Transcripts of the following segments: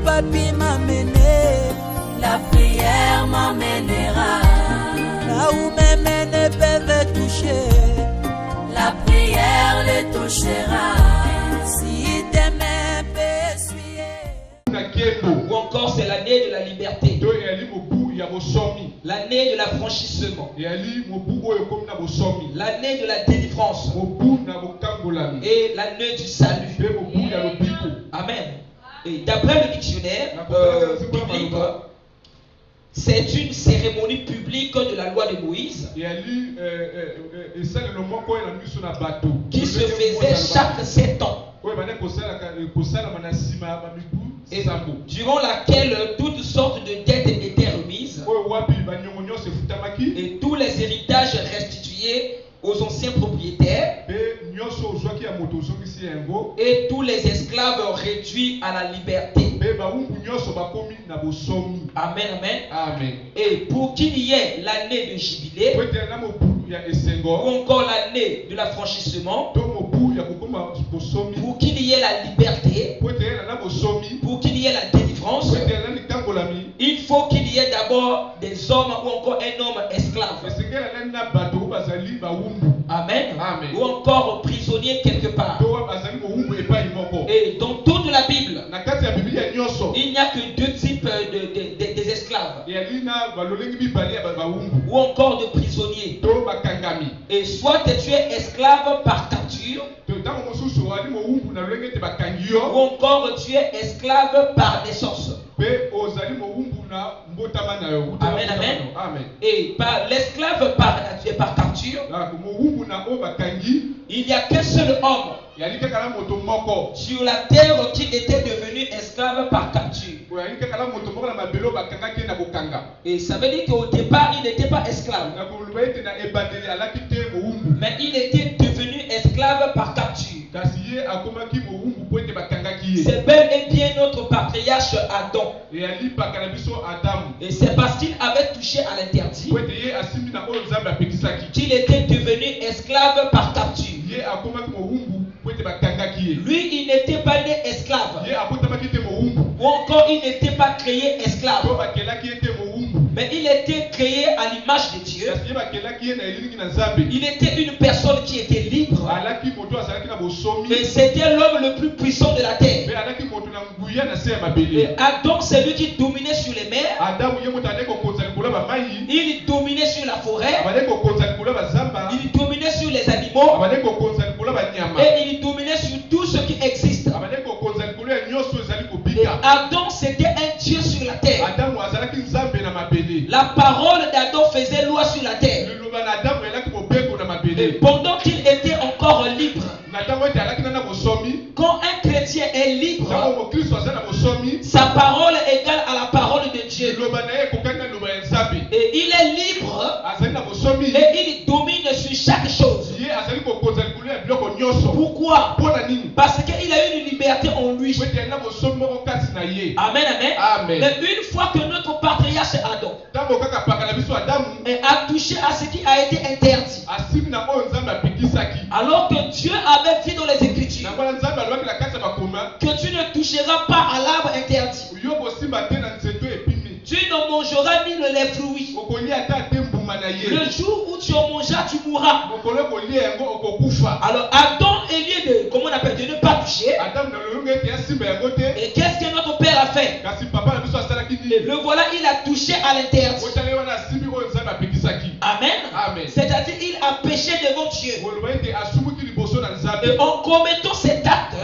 papi m'amener, la prière m'amènera. là où mes mains ne peuvent toucher, la prière les touchera. Si tes mains peuvent essuyer. Ou encore c'est l'année de la liberté, l'année de l'affranchissement, l'année de la délivrance et l'année du salut. Amen. Et d'après le dictionnaire biblique, c'est une cérémonie publique de la loi de Moïse qui se faisait chaque 7 ans. Et durant laquelle toutes sortes de dettes étaient remises et tous les héritages restitués aux anciens propriétaires et tous les esclaves réduits à la liberté. Amen, amen. Amen. Et pour qu'il y ait l'année de jubilé ou encore l'année de l'affranchissement, pour qu'il y ait la liberté, pour qu'il y ait la délivrance, il faut qu'il y ait d'abord des hommes ou encore un homme esclave. Amen. Amen. Ou encore prisonnier quelque part. Et dans toute la Bible, il n'y a que 2 types des esclaves ou encore de prisonniers. Et soit tu es esclave par capture ou encore tu es esclave par naissance. Amen, amen. Et par l'esclave par capture, il n'y a qu'un seul homme sur la terre qui était devenu esclave par capture. Et ça veut dire qu'au départ, il n'était pas esclave, mais il était devenu esclave par capture. C'est bel et bien notre patriarche Adam. Et c'est parce qu'il avait touché à l'interdit qu'il était devenu esclave par capture. Lui, il n'était pas né esclave, ou encore il n'était pas créé esclave, mais il était créé à l'image de Dieu. Il était une personne qui était libre. Et c'était l'homme le plus puissant de la terre. Et Adam, c'est lui qui dominait sur les mers. Il dominait sur la forêt. Il dominait sur les animaux. Et il dominait sur tout ce qui existe. Et Adam, c'était un Dieu sur la terre. La parole d'Adam faisait loi sur la terre. Et pendant qu'il était encore libre, quand un chrétien est libre, sa parole est égale à la parole de Dieu. Et il est libre et il domine sur chaque chose. Pourquoi? Parce qu'il a une liberté en lui. Amen, amen. Mais une fois que notre patriarche Adam a touché à ce qui a été interdit, alors que Dieu avait dit dans les Écritures que tu ne toucheras pas à l'arbre interdit, tu ne mangeras ni les fruits. Le jour où tu en mangeras, tu mourras. Alors Adam, au lieu de, comment on appelle, de ne pas toucher, et qu'est-ce que notre père a fait? Le voilà, il a touché à l'interdit. Amen. C'est-à-dire il a péché devant Dieu. Et en commettant cet acte,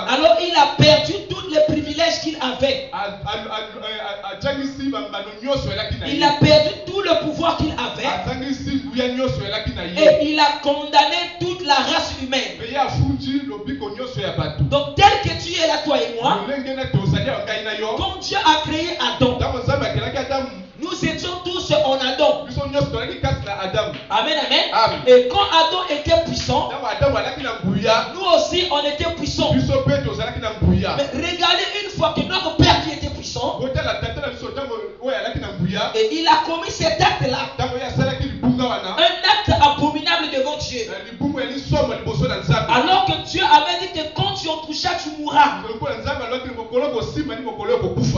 alors il a perdu tous les privilèges qu'il avait. Il a perdu tout le pouvoir qu'il avait. Et il a condamné toute la race humaine. Donc tel que tu es là, toi et moi, quand Dieu a créé Adam, nous étions tous en Adam. Amen, amen. Et quand Adam était puissant, nous aussi on était puissants. Mais regardez, une fois que notre père qui était puissant, et il a commis cet acte-là, un acte abominable devant Dieu. Alors que Dieu avait dit que quand tu en touchas tu mourras.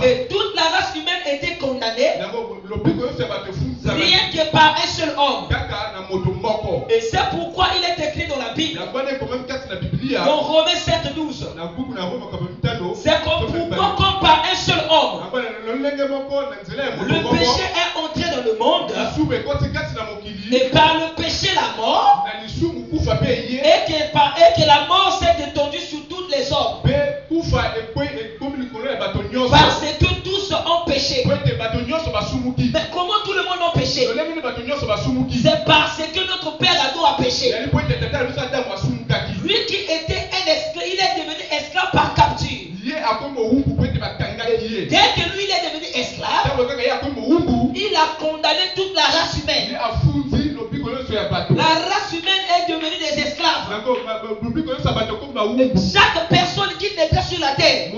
Et toute la race humaine était condamnée. Rien que par un seul homme. Et c'est pourquoi il est écrit dans la Bible. Dans Romains 7:12. C'est comme par un seul homme. Le péché est entré dans le monde. Et par le péché la mort. Et que la mort s'est étendue sur tous les hommes. Parce que tous ont péché. Mais comment tout le monde a péché? C'est parce que notre père Adam a péché. Lui qui était un esclave, il est devenu esclave par capture. Dès que lui il est devenu esclave, il a condamné toute la race humaine. La race humaine est devenue des esclaves. Chaque personne qui n'était sur la terre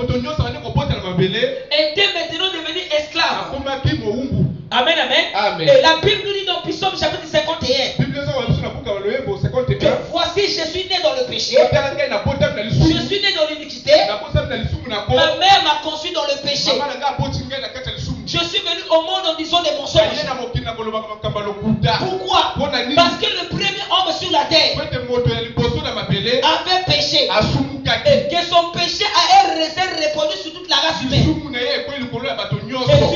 était maintenant devenue esclave. Amen, amen. Et la Bible nous dit dans Psaume chapitre 51 que voici, je suis né dans le péché, je suis né dans l'iniquité, ma mère m'a conçu dans le péché, je suis venu au monde en disant des mensonges. Pourquoi? Parce que le premier homme sur la terre avait péché et que son péché a été répandu sur toute la race humaine et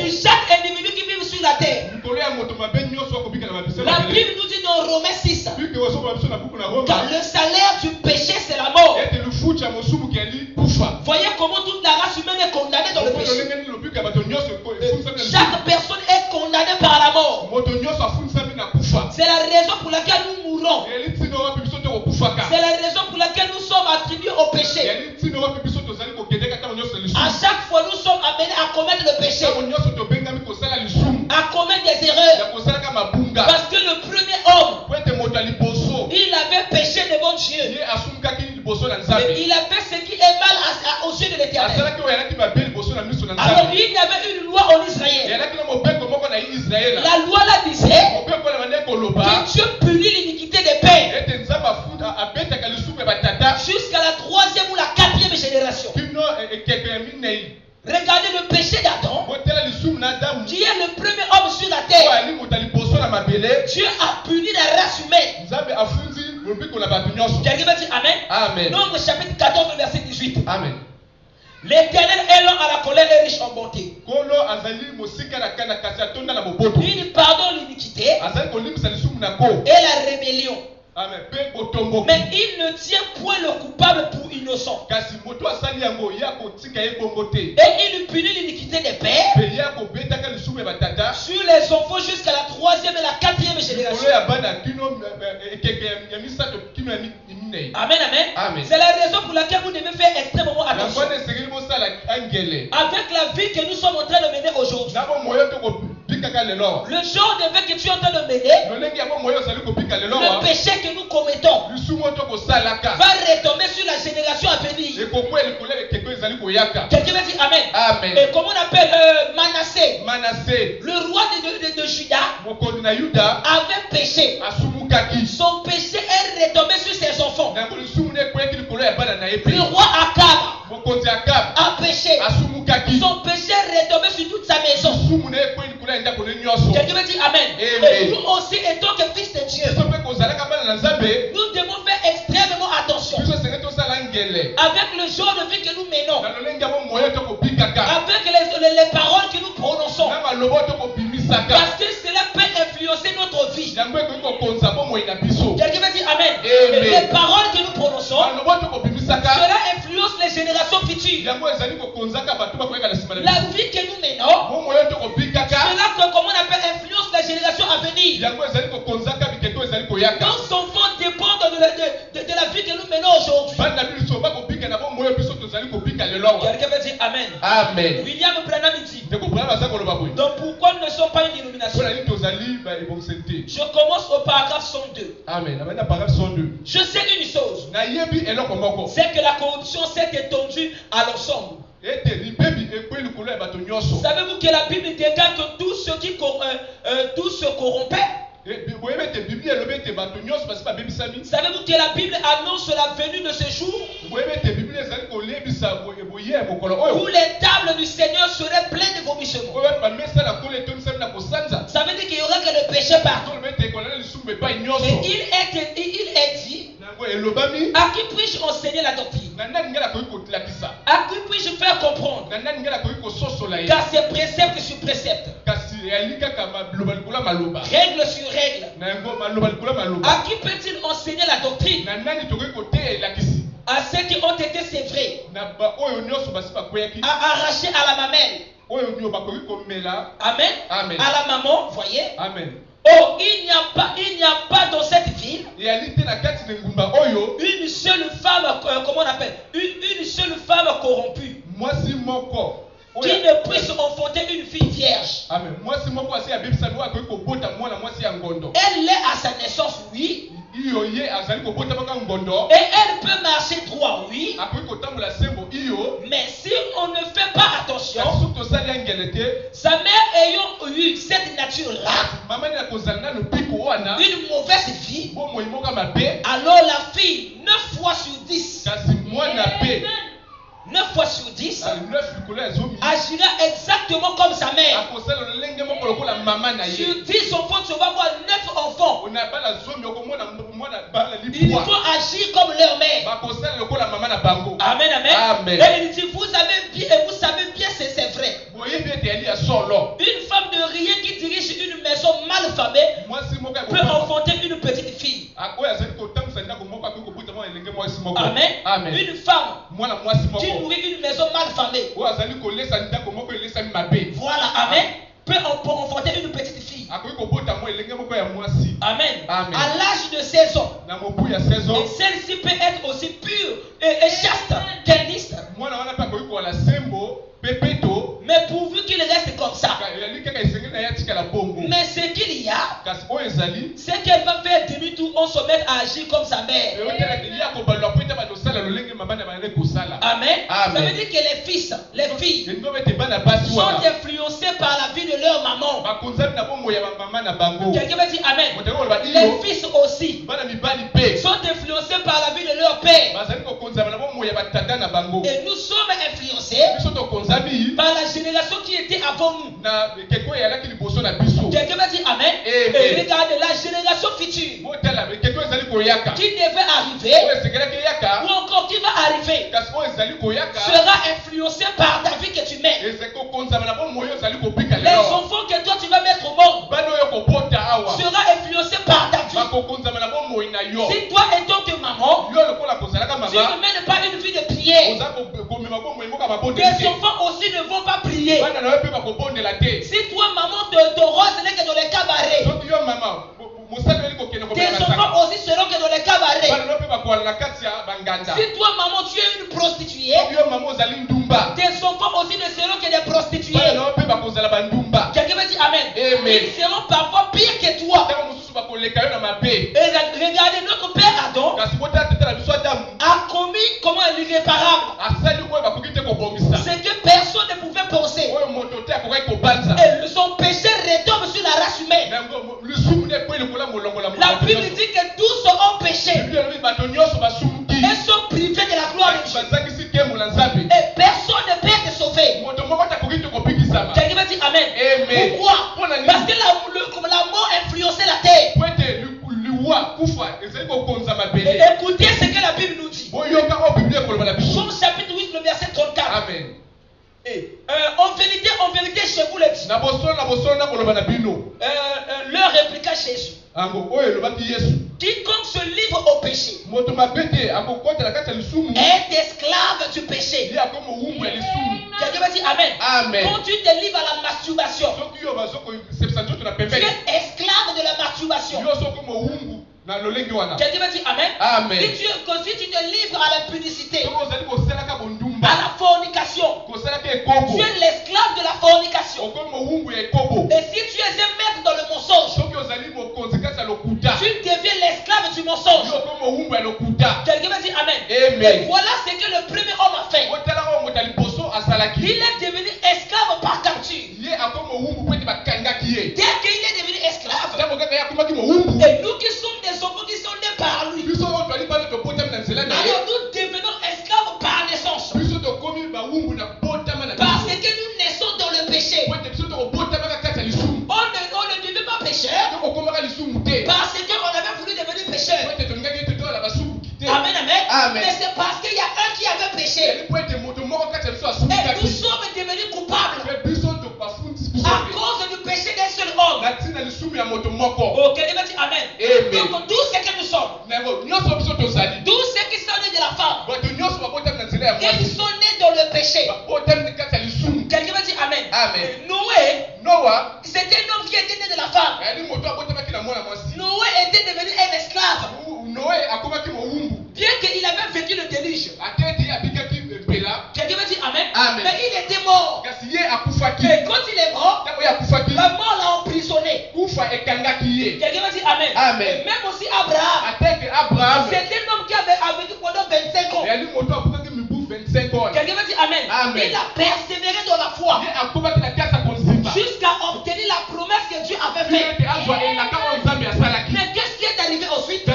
sur chaque individu qui vit sur la terre. La Bible nous dit dans Romains 6 que le salaire du péché c'est la mort. Voyez comment toute la race humaine est condamnée dans le péché. Chaque personne est condamnée par la mort. C'est la raison pour laquelle nous mourrons. C'est la raison pour laquelle nous sommes attribués au péché. À chaque fois nous sommes amenés à commettre le péché, à commettre des erreurs. Parce que le premier homme, il avait péché devant Dieu. Mais il a fait ce qui est mal aux yeux de l'Éternel. Alors il y avait une loi en Israël. La loi là disait que Dieu punit l'iniquité des pères jusqu'à la 3e ou la 4e génération. Regardez le péché d'Adam, qui est le premier homme sur la terre. Dieu a puni la race humaine. Quelqu'un va dire Amen. Amen. Nombre chapitre 14 verset 18. Amen. L'Éternel est lent à la colère et riche en bonté. Il pardonne l'iniquité et la rébellion. Mais il ne tient point le coupable pour innocent. Et il punit l'iniquité des pères sur les enfants jusqu'à la 3e et la 4e génération. Amen, amen. C'est la raison pour laquelle vous devez faire extrêmement attention avec la vie que nous sommes en train de mener aujourd'hui. Le genre de vie que tu es en train de mener, le péché que nous commettons va retomber sur la génération à venir. Quelqu'un va dire Amen. Et comme on appelle Manassé, le roi de Juda avait péché. Son péché est retombé sur ses enfants. Le roi Akab a péché. Son péché est retombé sur toute sa maison. Quelqu'un va dire Amen. Et nous aussi, étant que fils de Dieu, nous devons faire extrêmement attention avec le genre de vie que nous menons, avec les paroles que nous prononçons, parce que cela peut influencer notre vie. Quelqu'un va dire Amen. Les paroles que nous prononçons, cela influence les générations futures. La vie que nous menons, cela, comme on appelle, influence la génération à venir. Nos enfants dépendent de la vie que nous menons aujourd'hui. Quelqu'un va dire Amen. William Branham dit donc pourquoi nous ne sommes pas une illumination? Je commence au paragraphe 102. Je sais une chose, c'est que la corruption s'est étendue à l'ensemble. Savez-vous que la Bible déclare que tout se corrompait? Savez-vous que la Bible annonce la venue de ce jour où les tables du Seigneur seraient pleines de vomissements? Ça veut dire qu'il y aura que le péché partout. Et il est dit, à qui puis-je enseigner la doctrine? À qui puis-je faire comprendre? Car c'est précepte sur précepte, règle sur règle. À qui peut-il enseigner la doctrine? À ceux qui ont été sévrés, arrachés à la mamelle. Amen. Amen. À la maman, voyez. Amen. Oh, il n'y a pas dans cette ville une seule femme, comment on appelle, une seule femme corrompue qui ne puisse enfanter une fille vierge. Amen. Elle l'est à sa naissance, oui. Et elle peut marcher droit, oui. Mais si on ne fait pas attention, sa mère ayant eu cette nature-là, une mauvaise vie, alors la fille, 9 fois sur 10, 9 fois sur 10 agira exactement comme sa mère. Sur 10 enfants, tu vas voir 9 enfants. Ils vont agir comme leur mère. Amen, amen. Amen. Et il dit, vous savez bien, c'est vrai. Une femme de rien qui dirige une maison mal famée peut enfanter une petite fille. Amen. Amen. Une femme qui nourrit une maison mal famée, voilà, amen, peut enfanter une petite fille. Amen. Amen. À l'âge de 16 ans, et celle-ci peut être aussi pure et chaste qu'un liste. Mais pourvu qu'il reste comme ça. Mais ce qu'il y a, c'est qu'elle va faire demi-tour, on se met à agir comme sa mère. Amen. Ça veut dire que les fils, les filles sont influencés par la vie de leur maman. Quelqu'un va dire amen. Les fils aussi sont influencés par la vie de leur père. Et nous sommes influencés par la génération qui était avant nous. Quelqu'un va dire amen. Et regardez la génération future qui devait arriver ou encore qui va arriver sera influencé par ta vie que tu mets. Les enfants que toi tu vas mettre au monde sera influencé par ta vie. Si toi étant que maman, tu ne mènes pas une vie de prière, tes enfants aussi ne vont pas prier. Si toi maman te rose n'est que dans les cabarets, tes enfants aussi seront que dans les cabarets. Si toi maman tu es une prostituée, tes enfants aussi ne seront que des prostituées. Quelqu'un va dire amen. Ils seront parfois pires que toi. Et regardez, notre père Adam a commis comment l'irréparable. C'est que personne ne pouvait penser. Et son péché retombe sur la race humaine. La Bible dit que tous ont péché et sont privés de la gloire de Dieu. Et personne ne peut te sauver. Quelqu'un va dire amen. Pourquoi? Parce que la mort influençait la terre. Et écoutez ce que la Bible nous dit. Somme chapitre 8, le verset 34. Amen. En vérité, chez vous les dit. Leur répliqua Jésus. Quiconque se livre au péché est esclave du péché. Quelqu'un va dire amen. Amen. Quand tu te livres à la masturbation, tu es esclave de la masturbation. Quelqu'un va dire amen. Amen. Si tu te livres à la publicité, à la fornication, tu es l'esclave de la fornication. Et si tu es un maître dans le mensonge, tu deviens l'esclave du mensonge. Quelqu'un va dire amen. Et voilà ce que le premier homme a fait. Il est devenu esclave par capture. Dès qu'il est devenu esclave, Et nous sommes devenus coupables à cause du péché d'un seul homme. Oh, quelqu'un va dire Amen. Donc, tout ce que nous sommes, tous ceux qui sont nés de la femme, ils sont nés dans le péché. Quelqu'un va dire Amen. Noé, c'était un homme qui était né de la femme. Noé était devenu un esclave. Bien qu'il avait vécu le déluge. Quelqu'un va dire Amen. Mais il était mort. Et quand il est mort, la mort l'a emprisonné. Quelqu'un va dire Amen. Et même aussi Abraham. C'était un homme qui avait vécu pendant 25 ans. Quelqu'un va dire Amen. Il a persévéré dans la foi jusqu'à obtenir la promesse que Dieu avait faite. Mais qu'est-ce qui est arrivé ensuite?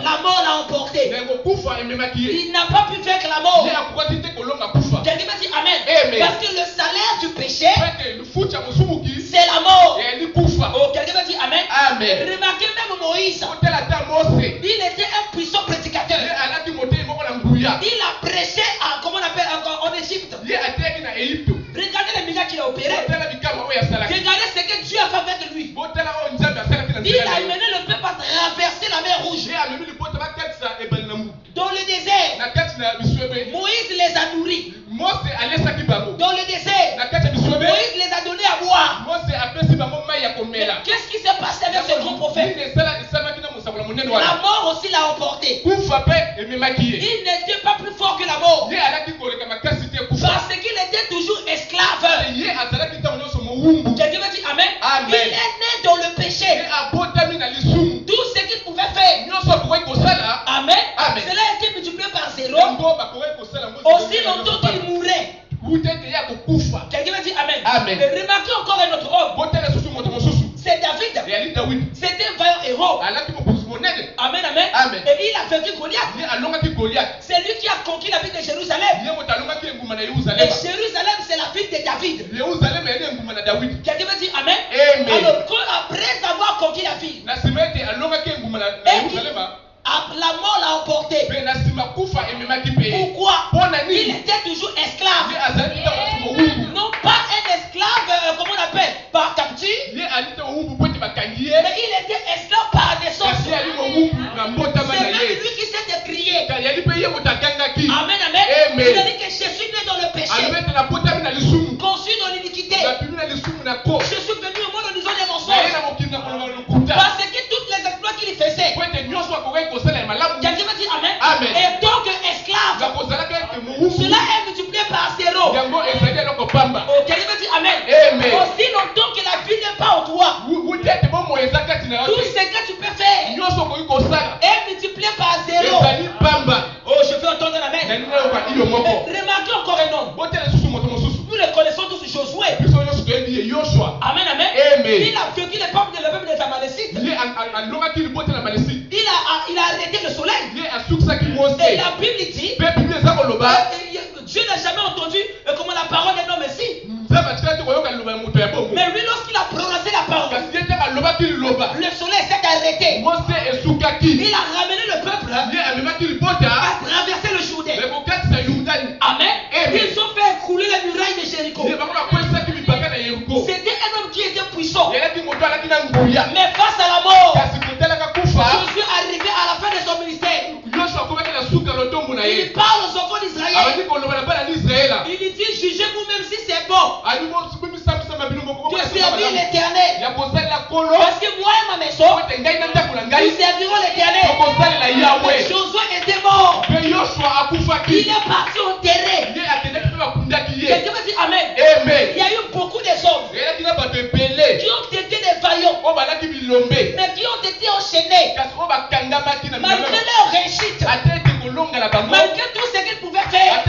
La mort l'a emporté. Il n'a pas pu vaincre la mort. Quelqu'un va dire Amen. Parce que le salaire du péché, c'est la mort. Oh, quelqu'un va dire Amen. Remarquez même Moïse. Il était un puissant prédicateur. Il a prêché comment on appelle en Égypte. Regardez les miracles qu'il a opérés. Regardez ce que Dieu a fait avec lui. Il a mené le peuple à traverser la mer Rouge. Dans le désert, Moïse les a nourris. Dans le désert, Moïse les a donnés à boire. Qu'est-ce qui s'est passé avec ce grand prophète? La mort aussi l'a emporté. Il n'était pas plus fort que la mort. Parce qu'il était toujours esclave. Quelqu'un va dire Amen. Il est né dans le péché. Tout ce qu'il pouvait faire, Amen, cela a été multiplié par 0. Aussi longtemps qu'il mourait. Quelqu'un va dire Amen. Et remarquez encore un autre homme. C'est David. C'était un vaillant héros. Amen, amen. Et il a vaincu Goliath. C'est lui qui a conquis la ville de Jérusalem. Et Jérusalem, c'est la ville de David. Quelqu'un va dire Amen. Alors, après avoir conquis la ville, la mort l'a emporté. Pourquoi? Il était toujours esclave. Non pas un esclave, comment on appelle, par capture. Mais il était esclave par naissance. C'est même lui qui s'est écrié. Amen, amen. Il a dit que je suis né dans le péché, conçu dans l'iniquité. Je suis venu au monde en disant des mensonges. Parce que toutes les exploits qu'il faisait, quelqu'un va dire Amen. Et donc esclave, cela est multiplié par 0. Oh, quelqu'un va dire Amen. Aussi longtemps que la vie n'est pas en toi, tout ce que tu peux faire est multiplié par 0. Oh, je veux entendre Amen. Remarquez encore un homme. Nous le connaissons tous, Josué. Amen, amen. Il a vaincu le peuple des Amalécites. Il a arrêté le soleil. Et la Bible dit Dieu n'a jamais entendu comment la parole d'un homme ici. Mais lui, lorsqu'il a prononcé la parole, le soleil s'est arrêté. Il a ramené le peuple à traverser le Jourdain. Amen. Ils ont fait écrouler les murailles de Jéricho. C'était un homme qui était puissant. Mais face à la mort, Josué est arrivé à la fin de son ministère. Il parle aux enfants d'Israël. Il dit jugez vous-même si c'est bon de servir l'Éternel. Parce que moi et ma maison, nous servirons l'Éternel. Josué était mort. Il est parti enterré. Quelqu'un va dire Amen. Il y a eu beaucoup de hommes qui ont été des vaillants, mais qui ont été enchaînés malgré leur réussite, malgré tout ce qu'ils pouvaient faire.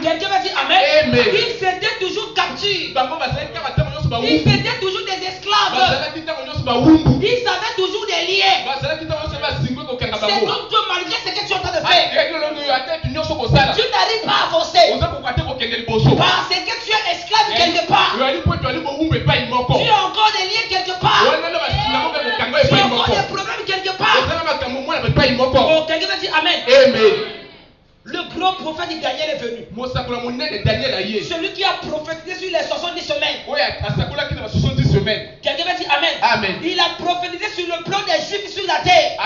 Quelqu'un va dire Amen. Ils étaient toujours capturés. Ils étaient toujours des esclaves. Ils avaient toujours des liens. C'est donc que malgré ce que tu es en train de faire, tu n'arrives pas à avancer. Parce que tu es esclave quelque part. Tu as encore des liens quelque part. Tu as encore des problèmes quelque part. Oh, quelqu'un va dire Amen. Le grand prophète Daniel est venu. Celui qui a prophétisé sur les 70 semaines. Quelqu'un va dire Amen. Amen. Il a prophétisé sur le plan des Juifs sur la terre. Et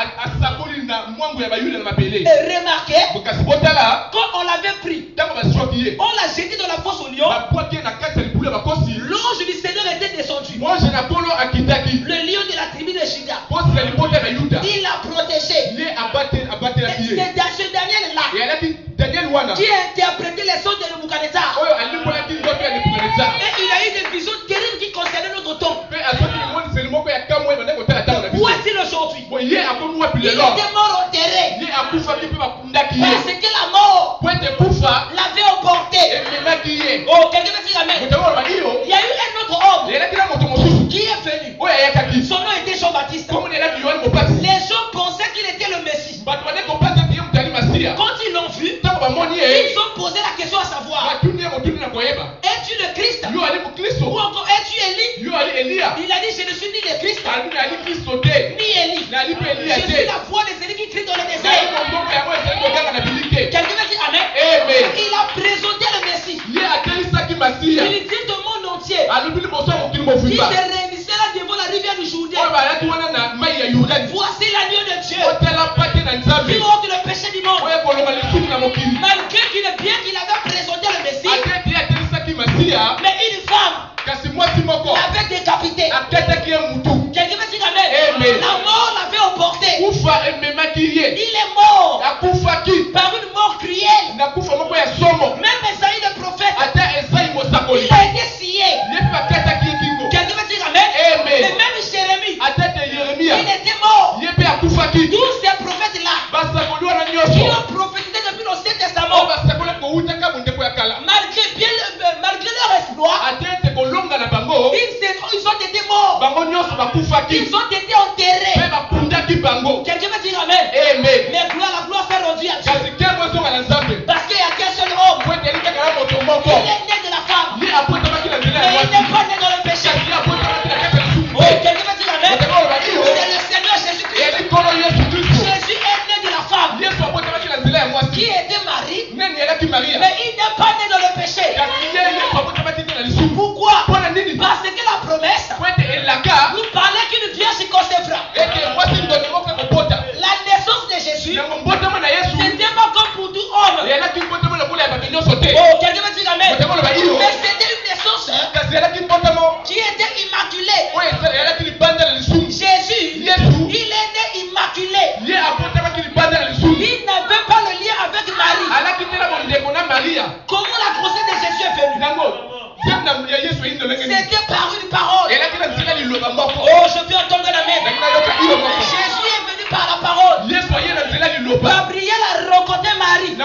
remarquez, quand on l'avait pris, on l'a jeté dans la fosse au lion. L'ange du Seigneur était descendu. Le lion de la tribu de Juda. Il l'a protégé. C'est dans ce Daniel-là qui a interprété les sons de Nebuchadnezzar. Et il a eu des visions terribles qui concernaient notre temps. Où est-il aujourd'hui? Il était mort enterré. Parce que la mort l'avait emporté. Oh, quelqu'un va dire Amen. Il y a eu un autre homme qui est venu. Son nom était Jean-Baptiste. Les gens pensaient qu'il était le Messie. Quand ils l'ont vu, ils ont posé la question à savoir: es-tu le Christ? Ou encore es-tu Élie? Il a dit: je ne suis ni le Christ ni Élie. Je suis la voix des Élie qui crie dans le désert. Quelqu'un va dire Amen. Il a présenté le Messie. Il dit au monde entier qui se réunissait là devant la rivière du Jourdain: voici l'agneau de Dieu qui ôte le péché du monde. Malgré qu'il est bien qu'il avait présenté le Messie, mais une femme l'avait décapité. Quelqu'un va dire Amen. La mort l'avait emporté. Il est mort par une mort cruelle. Même Esaïe le prophète, il a été scié. Quelqu'un va dire Amen. Et même Jérémie, il était mort. Tous ces prophètes-là qui ont prophétisé depuis l'Ancien Testament, malgré leur exploit, ils ont été morts. Ils ont été enterrés. Quelqu'un va dire Amen. Mais la gloire s'est rendue à Dieu. Parce qu'il n'y a qu'un seul homme. Il est né de la femme. Mais il n'est pas né dans le péché. Oh, quelqu'un va dire Amen. C'est le Seigneur Jésus-Christ. Jésus est né de la femme qui était mariée, mais il n'est pas né dans le péché. Pourquoi? Parce que la promesse nous parlait qu'une vierge concevra. La naissance de Jésus, c'était pas comme pour tout homme. Oh, quelqu'un va dire Amen. Mais c'était une naissance qui était immaculée. Jésus, il est né immaculé. Il n'avait pas le lien avec Marie. Comment la grossesse de Jésus est venue? C'était par une parole. Oh, je peux entendre la main. Jésus est venu par la parole. Gabriel a rencontré Marie.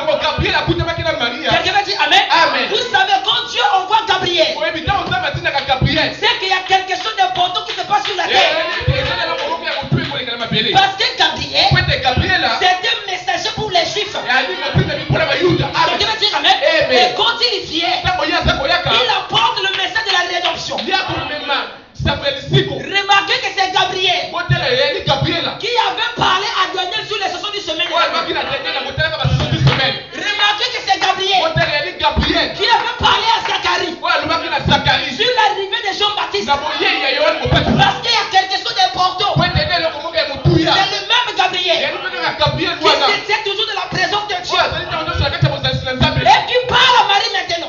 Quelqu'un va dire Amen. Vous savez, quand Dieu envoie Gabriel, c'est qu'il y a quelque chose d'important qui se passe sur la terre. Parce que Gabriel, c'est un messager pour les Juifs. Quelqu'un va dire Amen. Et quand il vient, il apporte le message de la rédemption. Remarquez que c'est Gabriel qui avait parlé à Daniel sur les 70 semaines. Remarquez que c'est Gabriel qui avait parlé à Zacharie sur l'arrivée de Jean-Baptiste. Parce qu'il y a quelque chose d'important. C'est le même Gabriel qui se tient toujours de la présence de Dieu et qui parle à Marie maintenant.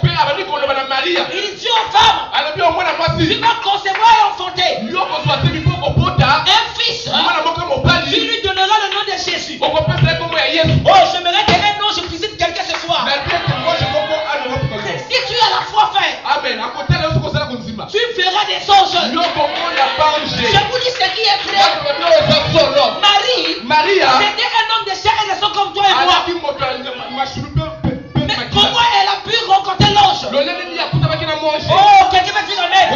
Il dit aux femmes: tu vas concevoir et enfanter un fils. Tu lui donneras le nom de Jésus. Oh, j'aimerais que un nom je visite quelqu'un ce soir. Si tu as la foi faite, tu feras des anges. Je vous dis ce qui est vrai. Marie, c'était un homme de chair et de sang comme toi et moi. Mais comment elle a pu rencontrer l'ange? Oh, quelqu'un va dire Amen.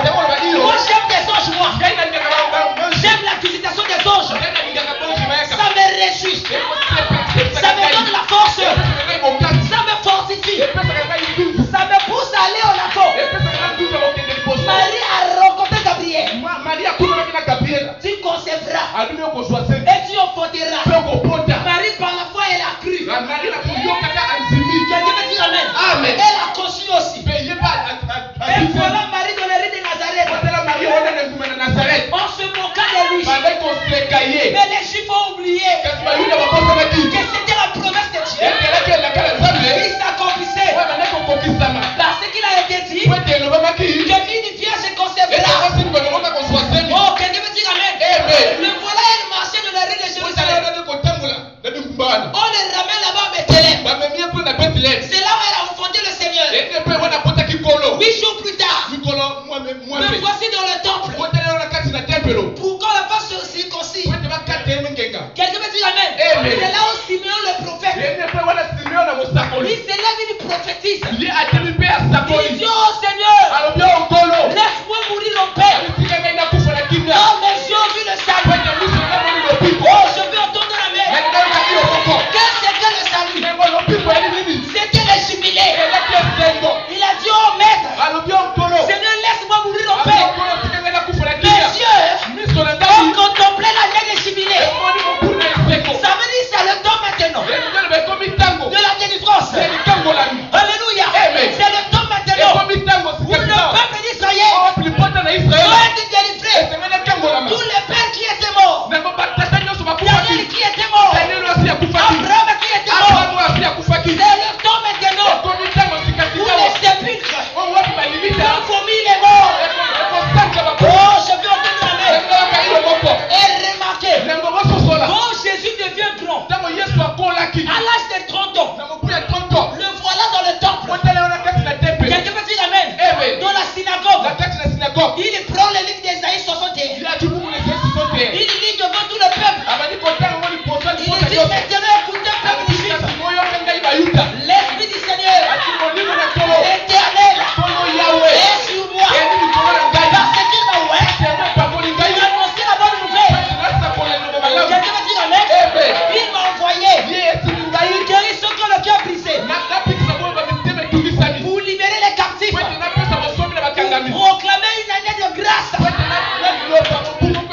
aussi. Et voilà Marie dans les rues de Nazareth. On se moqua de lui. Mais les Juifs ont oublié que c'était la promesse de Dieu qui s'accomplissait. Parce qu'il a été dit qu'une vierge concevra. Oh, quelqu'un veut dire amen. Le voilà, il marchait dans la rue de Jérusalem. On le ramène là-bas à Bethléem. C'est là où elle a enfanté le Seigneur. 8 jours plus tard, me voici dans le temple. Pourquoi la face circoncis? Quelqu'un veut dire amen. C'est là où Simeon le prophète. Lui, c'est là où il prophétise. Il dit, oh Seigneur, laisse-moi mourir en paix. Oh, mes yeux ont vu le salut. Oh, je veux entendre la mer. Qu'est-ce que c'était le salut? C'était le jubilé. Il a dit, oh maître, Seigneur, laisse-moi mourir en paix. Mes yeux ont contemplé la mer des jubilés. Ça veut dire c'est le temps maintenant de la délivrance. Alléluia. C'est le temps maintenant où le peuple d'Israël doit être délivré. Tous les pères qui étaient morts, Daniel qui était mort, Abraham qui était mort. C'est le temps maintenant où les sépulcres ont vomi les morts. Oh, je veux entendre la main. Et remarquez, quand Jésus devient grand, à l'âge de 30 ans, le voilà dans le temple. Quelqu'un peut dire amen. Dans la synagogue, il prend le livre d'Ésaïe 61. Il lit devant tout le peuple. Il dit maintenant, écoutez, peuple du juif. L'Esprit du Seigneur, l'Éternel, est sur moi. Parce qu'il m'a ouvert, il a annoncé la bonne nouvelle. Quelqu'un va dire amen. Il m'a envoyé. Il guérit ceux qui ont le cœur brisé. Pour libérer les captifs. Proclamer une année de grâce.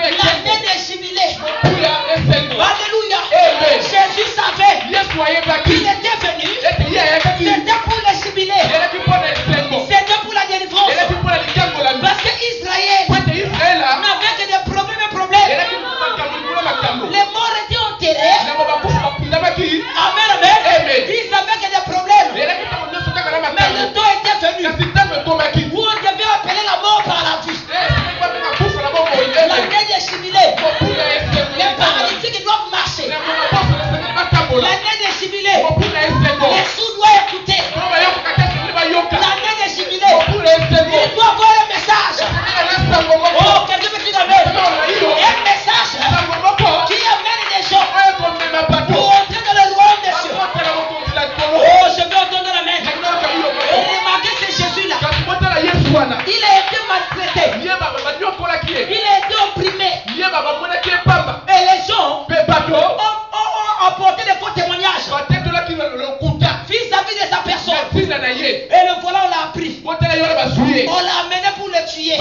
L'année des jubilés. Alléluia. Jésus savait qu'il était venu. C'était pour les jubilés. C'était pour la délivrance. Parce qu'Israël n'avait que des problèmes. Les morts étaient enterrés. Amen, amen. Ils avaient que des problèmes. Mais le temps était venu où on devait appeler la mort par la vie. L'année des jubilés. Les paralytiques doivent marcher. L'année des jubilés. Les sourds doivent écouter. L'année des jubilés. Ils doivent avoir un message. Oh, quelqu'un me dit amen. Un message qui amène des gens pour entrer dans le royaume des cieux. Oh, je veux entendre la main. Et remarquez ce Jésus-là. Il a été maltraité. Il a été opprimé. Et les gens ont apporté des faux témoignages vis-à-vis de sa personne. Et le voilà, on l'a pris. On l'a amené pour le tuer. Et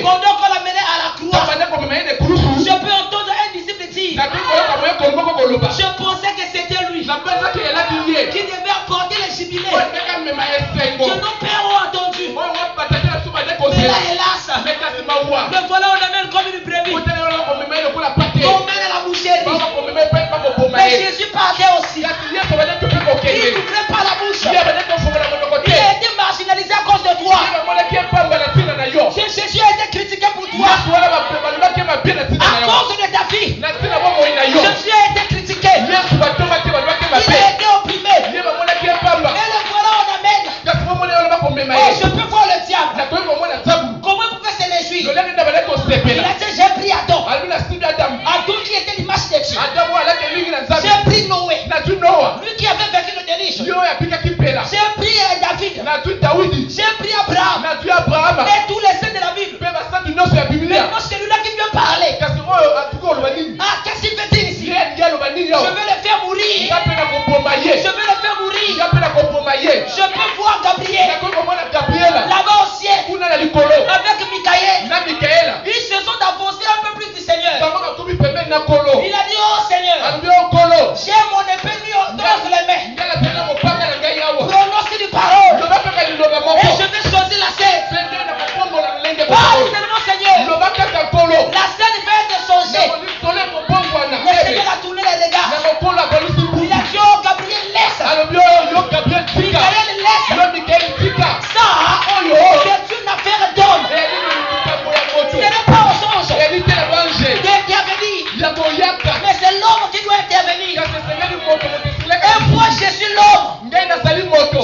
pendant qu'on l'amenait à la croix, je peux entendre un disciple dire, je pensais que c'était lui qui devait apporter les jubilés que nos pères ont entendu. Mais là, hélas, le voilà, on amène comme une brebis. On mène à la boucherie. Mais Jésus parlait aussi. Il n'ouvrait pas la bouche. Il a été marginalisé à cause de toi. Jésus a été critiqué pour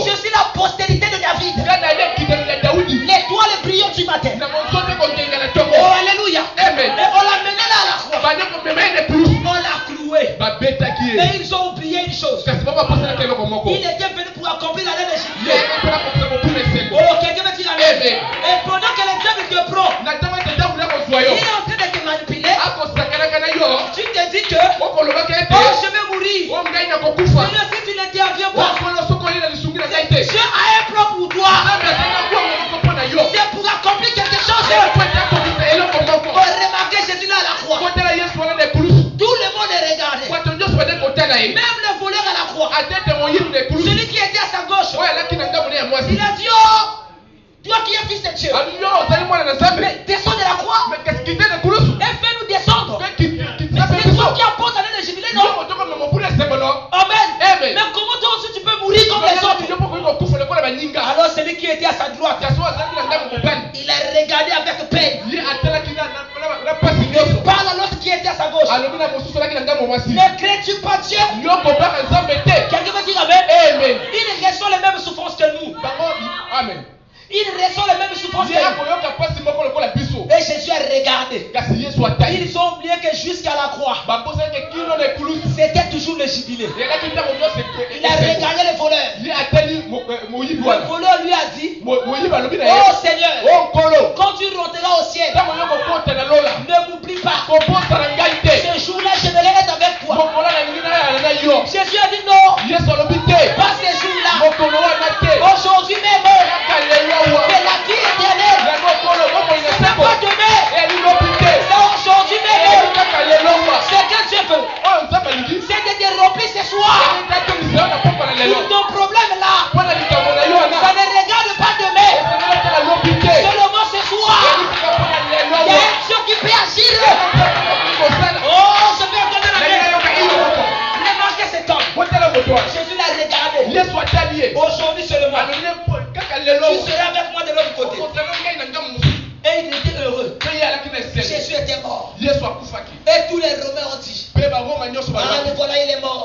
Je suis la postérité de David. L'étoile brillante du matin. Oh, alléluia. Amen. Et on l'a mené là à la croix. On l'a cloué. Mais ils ont oublié une chose. Il était venu pour accomplir la loi de Jubilé. Oh, quelqu'un me dit amen. Et pendant que le diable te prend, il est en train de te manipuler. Tu te dis que oh, je vais mourir. Seigneur, si tu n'interviens pas, Dieu a un plan pour toi. C'est pour accomplir quelque chose. Oh, remarquez Jésus là à la croix. Tout le monde est regardé. Même le voleur à la croix. Celui qui était à sa gauche. Il a dit, oh, toi qui es fils de Dieu. Mais descends de la croix. Et fais-nous descendre. Mais c'est toi qui apportes la lettre de jubilé, non? Amen. Mais comment toi aussi tu peux mourir comme les autres? Alors celui qui était à sa droite, il a regardé avec peine. Il parle à l'autre qui était à sa gauche. Ne crains-tu pas Dieu? Quelqu'un veut dire amen? Ils ressentent les mêmes souffrances que nous. Amen. Ils ressentent les mêmes souffrances que nous. Et Jésus a regardé. Ils ont oublié que jusqu'à la croix, c'était toujours le jubilé. Il a regardé le voleur. Le voleur lui a dit, oh Seigneur, quand tu rentreras au ciel, ne m'oublie pas. Ce jour-là, je vais être avec toi. Jésus a dit non, pas ce jour-là. Aujourd'hui même, c'est la vie éternelle. C'est pas demain, c'est aujourd'hui même. C'est que Dieu veut, c'est de te remplir ce soir. Tout ton problème là, ça ne regarde pas demain, seulement ce soir. Il y a un Dieu qui peut agir. Oh, je vais entendre la main. Remarquez cet homme. Jésus l'a regardé. Aujourd'hui seulement, tu seras avec moi de l'autre côté. Et il était heureux. Jésus était mort. Et tous les Romains ont dit, ah, le voilà, il est mort.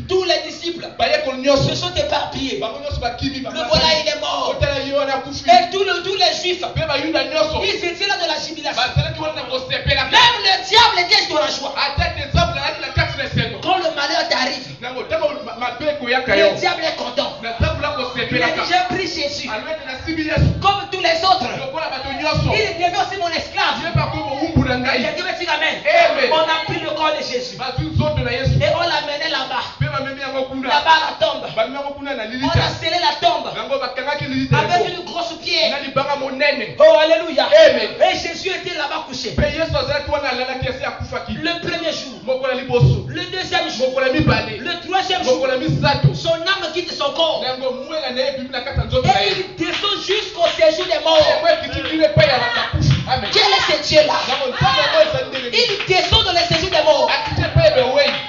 Tous les disciples se sont éparpillés. Le voilà, il est mort. Et tous les juifs, ils étaient là de la jubilation. Même le diable était dans la joie. Quand le malheur t'arrive, le diable est content. Il a dit, j'ai pris Jésus comme tous les autres. Il est devenu aussi mon esclave. Quelqu'un me dit amen. On a pris le corps de Jésus et on l'a mené là-bas. Là-bas à la tombe. On a scellé la tombe avec une grosse pierre. Oh, alléluia. Et Jésus était là-bas couché. Le premier jour, le deuxième jour, le troisième jour, son âme quitte son corps et il descend jusqu'au séjour des morts. Quel est ce Dieu-là? Il descend dans le séjour des morts.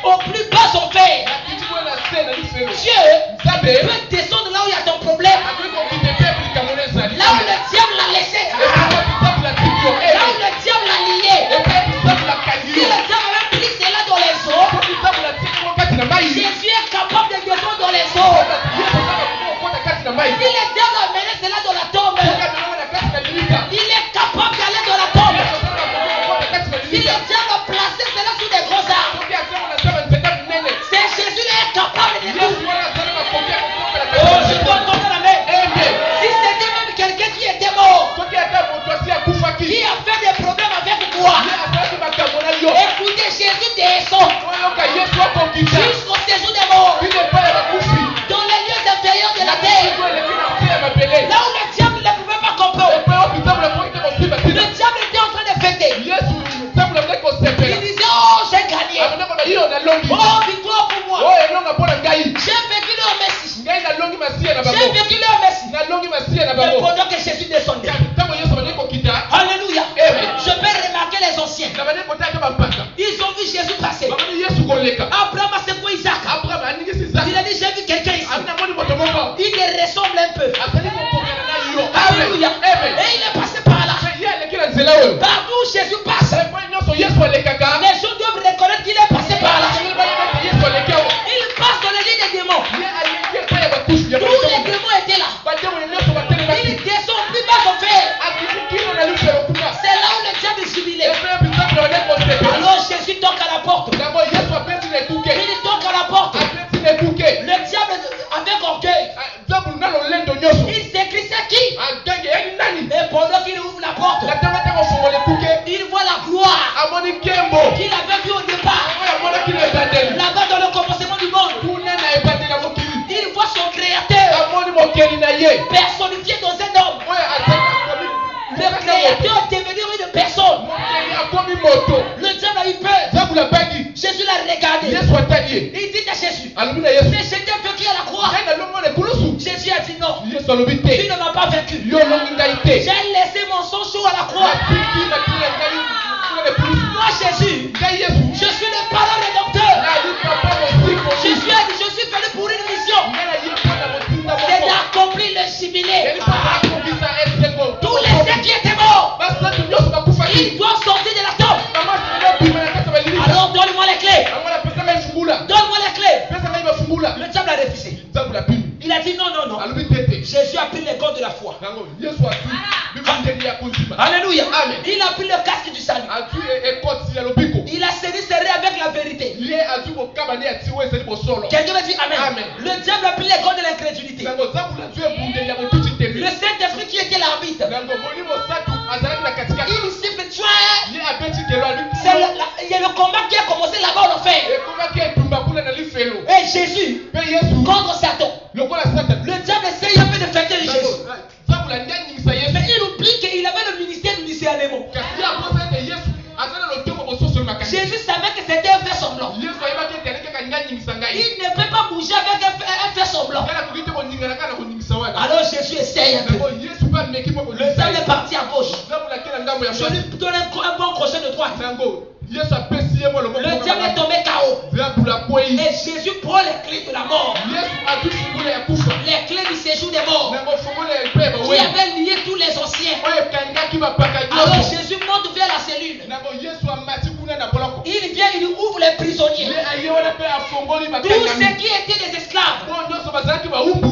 Au plus bas son père. Dieu peut descendre là où il y a ton problème. Là où le diable l'a laissé. Là où le diable l'a lié. Si le diable avait pris cela dans les eaux, Jésus est capable de descendre dans les eaux. Si le diable a mené cela dans la tombe, il est capable d'aller dans la tombe. Si le diable a placé cela sous des gros arbres, c'est Jésus qui est capable de tout. Oh, je dois entendre la main. Si c'était même quelqu'un qui était mort, qui a fait des problèmes avec moi, écoutez, Jésus descend jusqu'au séjour des morts, dans les lieux inférieurs de la terre, là où le diable ne pouvait pas comprendre. Le diable était en train de fêter. Il disait, oh, j'ai gagné. Oh, victoire pour moi. J'ai vécu leur Messie. J'ai vécu leur Messie. Et pendant que Jésus descendait, alléluia, je peux remarquer les anciens. Ils ont vu Jésus passer. Abraham a secoué Isaac. Il a dit, j'ai vu quelqu'un ici. Il les ressemble un peu. Alléluia. Et il est passé par là. Partout où Jésus passe, les gens doivent reconnaître qu'il est passé par là. Il passe dans les lits des démons. Tous Créateur. Personnifié dans un homme. Le Créateur est devenu une personne. Le diable a eu peur. Jésus l'a regardé. Il dit à Jésus, mais j'étais vaincu à la croix. Jésus a dit non. Tu ne m'as pas vaincu. J'ai laissé mon sang chaud à la croix. Moi Jésus, je suis le parent rédempteur. Je suis venu pour une mission. C'est d'accomplir le jubilé. Tous les saints qui étaient morts, ils doivent sortir de la tombe. Alors donne-moi les clés. Donne-moi les clés. Le diable a refusé. Il a dit non. Jésus a pris les cordes de la foi. Alléluia. Amen. Il a pris le casque du salut. Il a scellé ses rêves avec la vérité. Quelqu'un va dire amen. Le diable a pris les cordes de l'incrédulité. Le Saint-Esprit qui était l'arbitre, il siffle tu il y a le combat qui a commencé là-bas en enfer. Et Jésus contre Satan. Le diable essaye un peu de fêter Jésus. Mais il oublie qu'il avait le ministère du discernement. Jésus savait que c'était un fait semblant. Il ne peut pas bouger avec un fait semblant. Alors Jésus essaye un peu. Le diable est parti à gauche. Je lui donne un bon crochet de droite. Le diable est tombé KO. Et Jésus prend les clés de la mort. Les clés du séjour des morts. Qui avait lié tous les anciens. Alors Jésus monte vers la cellule. Il vient, il ouvre les prisonniers. Tous ceux qui étaient des esclaves.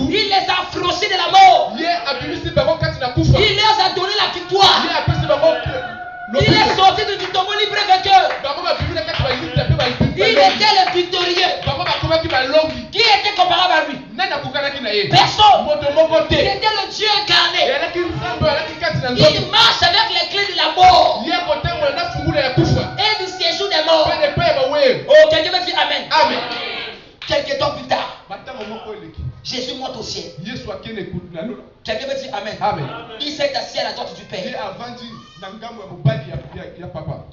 Il les a affranchis de la mort. Il leur a donné la victoire. Il est sorti du tombeau libre vainqueur. Il était le victorieux. Qui était comparable à lui? Personne. Il était le Dieu incarné. Il marche avec les clés de la mort et du séjour des morts. Oh, quelqu'un va dire amen. Amen. Quelques temps plus tard, Jésus monte au ciel. Quelqu'un va dire amen. Amen. Il s'est assis à la droite du Père.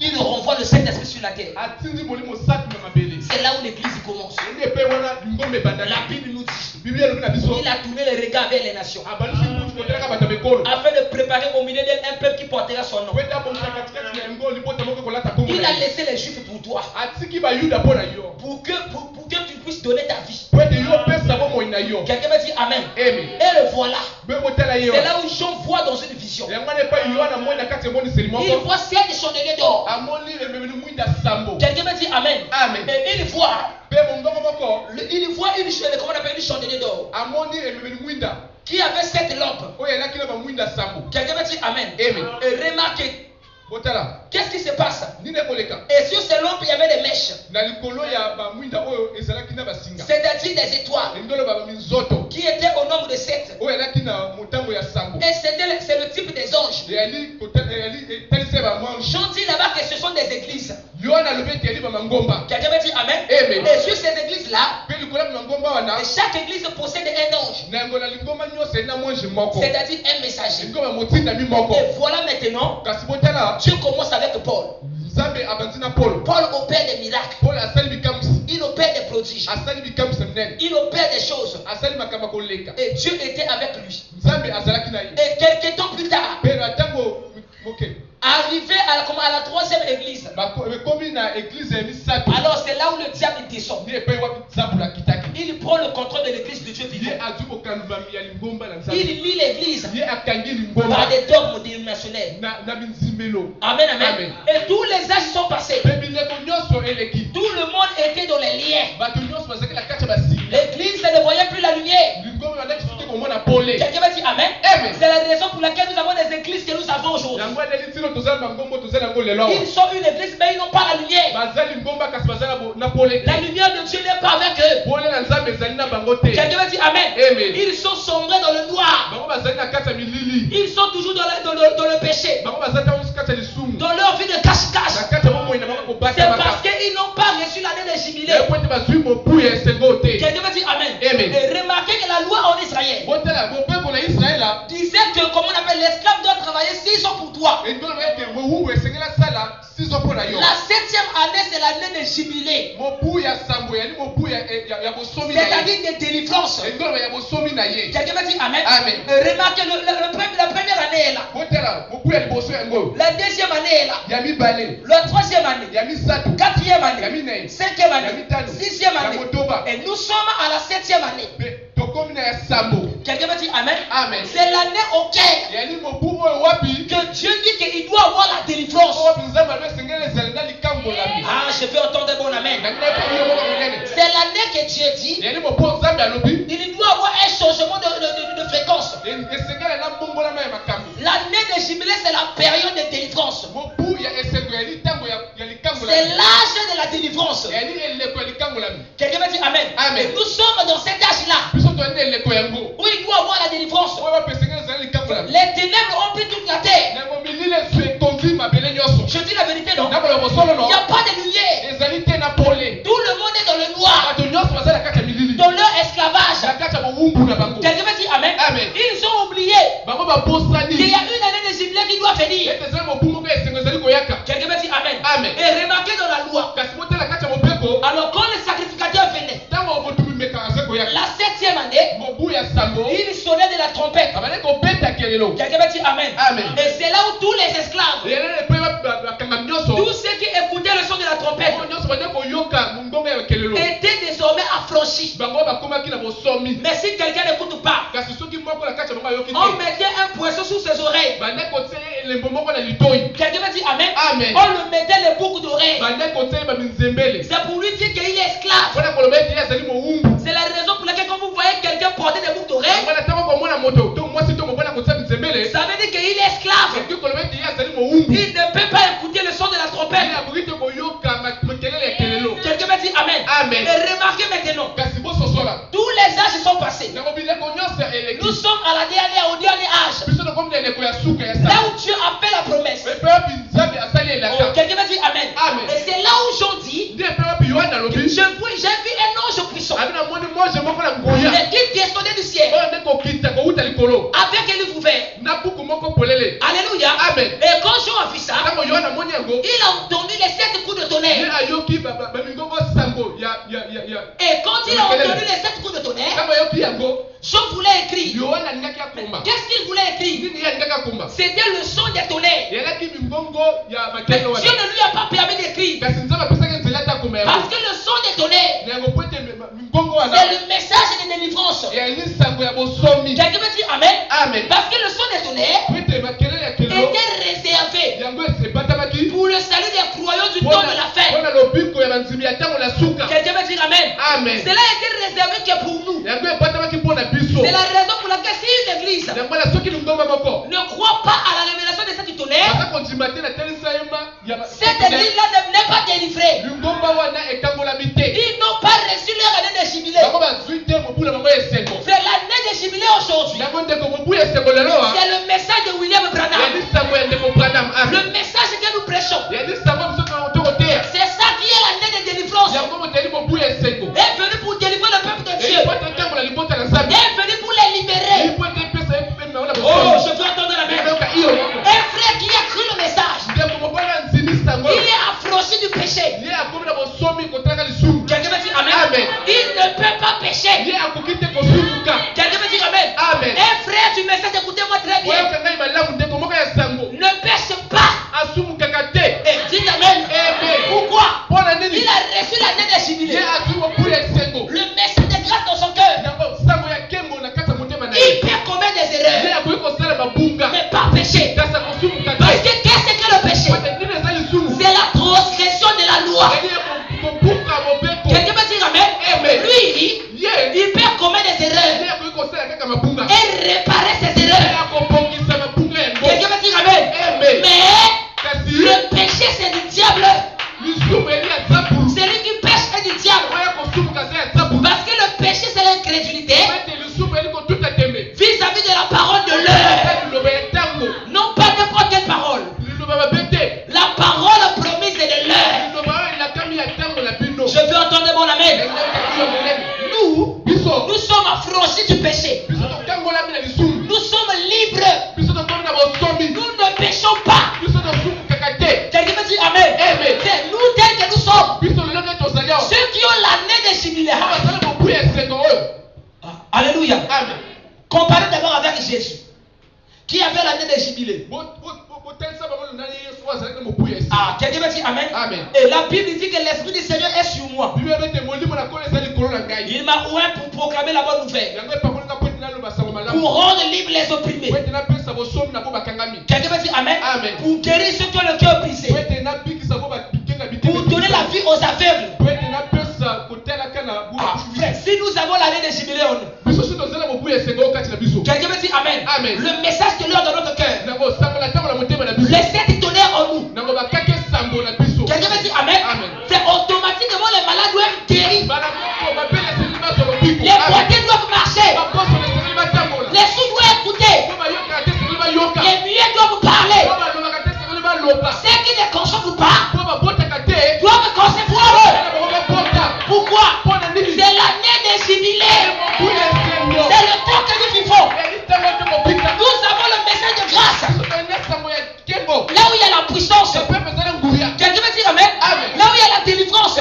Il renvoie le Saint-Esprit sur la terre. C'est là où l'église commence. La Bible nous dit il a tourné les regards vers les nations afin de préparer au milieu d'elle un peuple qui portera son nom. Il a laissé les Juifs pour toi pour que tu puisses donner ta vie. Quelqu'un va dire amen. Et le voilà. C'est là où Jean voit dans une vision. Il voit 7 chandeliers d'or. Quelqu'un va dire amen. Amen. Et il voit une chandelier d'or qui avait 7 lampes. Quelqu'un va dire amen. Et remarquez, qu'est-ce qui se passe? Et sur ces lampes, il y avait des mèches. C'est-à-dire des étoiles qui étaient au nombre de 7. Et c'est le type des anges. Jean dit là-bas que ce sont des églises. Quelqu'un va dire amen. Et sur ces églises-là, chaque église possède un ange. C'est-à-dire un messager. Et voilà maintenant, Dieu commence avec Paul. Paul opère des miracles. Il opère des prodiges. Il opère des choses. Et Dieu était avec lui. Et quelques temps plus tard, arrivé à la 3e église, alors c'est là où le diable descend. Il prend le contrôle de l'église de Dieu vivant. Il lie l'église par des dogmes dénominationnels. Amen, amen. Et tous les âges sont passés. Tout le monde était dans les liens. L'église ne voyait plus la lumière. Quelqu'un va dire amen. C'est la raison pour laquelle nous avons des églises que nous avons aujourd'hui. Ils sont une église mais ils n'ont pas la lumière. La lumière de Dieu n'est pas avec eux. Quelqu'un va dire amen. Ils sont sombrés dans le noir. Ils sont toujours dans le péché. Dans leur vie de cache-cache. C'est parce qu'ils n'ont pas reçu l'année des jubilés. Quelqu'un va dire amen. Et remarquez que la loi en toi. La 7e année, c'est l'année de jubilé. C'est-à-dire de délivrance. Quelqu'un m'a dit Amen. Remarquez, la première année est là. La deuxième année est là. La troisième année. 4e année. 5e année. 6e année. Et nous sommes à la 7e année. Quelqu'un m'a dit Amen. C'est l'année auquel que Dieu dit qu'il doit avoir la délivrance. Ah, je veux entendre un bon Amen. C'est l'année que Dieu dit il doit avoir un changement de fréquence. L'année de jubilé, c'est la période de délivrance. C'est l'âge de la délivrance. Quelqu'un m'a dit Amen. Nous sommes dans cet âge-là où il doit avoir la délivrance. Les ténèbres ont pris toute la terre. Je dis la vérité, non? Il n'y a pas de lumière. Tout le monde est dans le noir, dans leur esclavage. Quelqu'un m'a dit Amen. Ils ont oublié qu'il y a une année de jubilé qui doit venir. Quelqu'un m'a dit Amen. Et remarquez dans la loi, alors quand les sacrificateurs venaient, la 7e année, ils sonnaient de la trompette. Quelqu'un m'a dit Amen. Et c'est là où tous les esclaves, tous ceux qui écoutaient le son de la trompette, étaient désormais affranchis. Mais si quelqu'un n'écoute pas, on mettait un poisson sous ses oreilles. Quelqu'un m'a dit Amen. On le mettait les boucles d'oreilles. C'est pour lui dire qu'il est esclave. C'est la raison pour laquelle quand vous voyez quelqu'un porter des boucles d'oreilles, ça veut dire qu'il est esclave. Il ne peut pas écouter le son de la trompette. Quelqu'un m'a dit Amen. Et remarquez maintenant, tous les âges sont passés. Nous sommes à la dernière, au dernier âge. Là où Dieu a fait la promesse. Quelqu'un m'a dit Amen. Et c'est là où j'en dis, j'ai vu un ange puissant. Et il descendait du ciel avec un livre ouvert. Alléluia. Et quand Jean a vu ça, il a entendu les 7 coups de tonnerre. Et quand il a entendu les 7 coups de tonnerre, Jean voulait écrire. Qu'est-ce qu'il voulait écrire? C'était le son des tonnerres. Mais Dieu ne lui a pas permis d'écrire. Parce que le son des tonnerres, c'est le message de délivrance. Quelqu'un me dit Amen. Parce que le son des tonnerres était réservé pour le salut des croyants du temps de la fin. Quelqu'un me dit Amen. Cela était réservé que pour nous. C'est la raison pour laquelle si une église ne croit pas à la révélation de cette tonnerre, cette église-là n'est pas délivrée. Ils n'ont pas reçu leur année de jubilé. C'est l'année de jubilé aujourd'hui. C'est le message de William Branham. Le message que nous prêchons. C'est ça qui est l'année de délivrance. Est venu pour délivrer le peuple de Dieu. Est venu pour les libérer. Oh, je veux entendre la main. Un frère qui a cru le message, il est affranchi du péché. Quelqu'un me dit Amen. Il ne peut pas pécher. Quelqu'un me dit Amen. Un frère du message, écoutez-moi très bien. Ne pêche pas. Jésus, qui avait l'année des jubilés. Ah, quelqu'un va dire Amen. Amen. Et la Bible dit que l'Esprit du Seigneur est sur moi. Il m'a oint pour proclamer la bonne nouvelle, pour rendre libre les opprimés. Quelqu'un va dire Amen. Amen. Pour guérir ceux qui ont le cœur brisé, pour donner la vie aux aveugles. Ah, frère, si nous avons l'année des jubilés en nous, quelqu'un va dire Amen. Amen. Le message de l'heure dans notre cœur, les 7 tonnerres en nous. Quelqu'un va dire Amen. Amen. C'est automatiquement les malades doivent être guéris. Les boiteux doivent marcher. Les sourds doivent écouter. Les muets doivent parler. Ceux qui ne conçoivent pas doivent concevoir eux. Pourquoi? C'est l'année des jubilés. C'est le temps que nous vivons. Nous avons le message de grâce. Là où il y a la puissance. Quelqu'un veut dire Amen. Là où il y a la délivrance.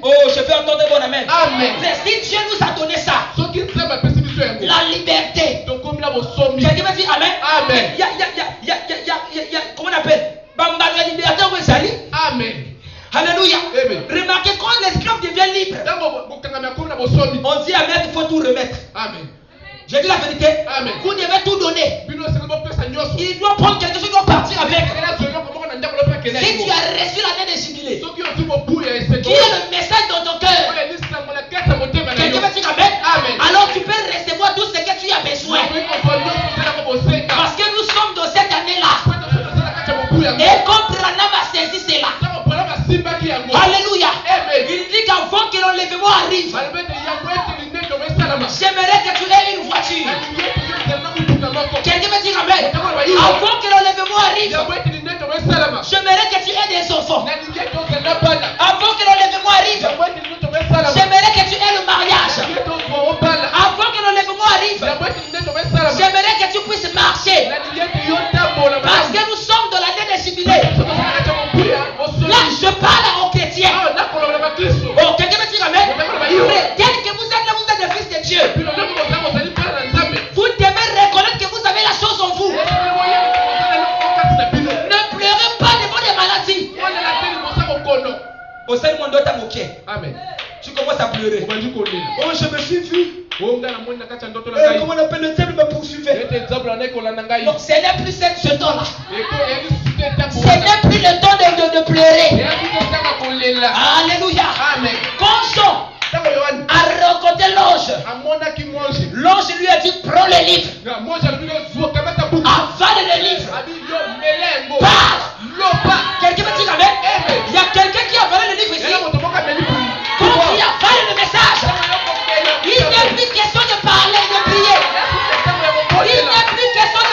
Oh, je vais entendre bon Amen. Amen. Si Dieu nous a donné ça, la liberté. Quelqu'un veut dire Amen. Amen. Comment on appelle? Bamba la liberté, vous allez. Amen. Alléluia. Amen. Remarquez quand l'esclave devient libre, on dit Amen, il faut tout remettre. Amen. Je dis la vérité. Amen. Vous devez tout donner. Il doit prendre quelque chose, il doit partir avec. Si tu as reçu l'année des jubilés, qui est le message dans ton cœur, quelqu'un va dire Amen. Amen. Alors tu peux recevoir tout ce que tu as besoin. Parce que nous sommes dans cette année-là. Et comme Branham a saisi cela. Alléluia. Il dit qu'avant que l'enlèvement arrive, j'aimerais que tu aies une voiture. Quelqu'un va dire Amen. Avant que l'enlèvement arrive, j'aimerais que tu aies des enfants. Avant que l'enlèvement arrive, j'aimerais que tu aies le mariage. Avant que l'enlèvement arrive, j'aimerais que tu puisses marcher. Parce que nous sommes dans l'année des jubilés. Là, je parle aux chrétiens. Oh, quelqu'un me dit Amen. Tel que vous êtes là, vous êtes des fils de Dieu. Vous devez reconnaître que vous avez la chose en vous. Ne pleurez pas devant les maladies. Au sein de mon dos, t'as moqué. Amen. Tu commences à pleurer. Oh, je me suis vu. Comment on appelle le diable me poursuivait. Non, ce n'est plus ce temps-là. Ce n'est plus le temps de pleurer. Alléluia. Amen. Quand Jean a rencontré l'ange, l'ange lui a dit prends le livre. Avale le livre. Parle. Quelqu'un me dit Amen. Il y a quelqu'un qui a avalé le livre ici. Quand il avale le message, il n'est plus question de parler, de prier. Il n'est plus question de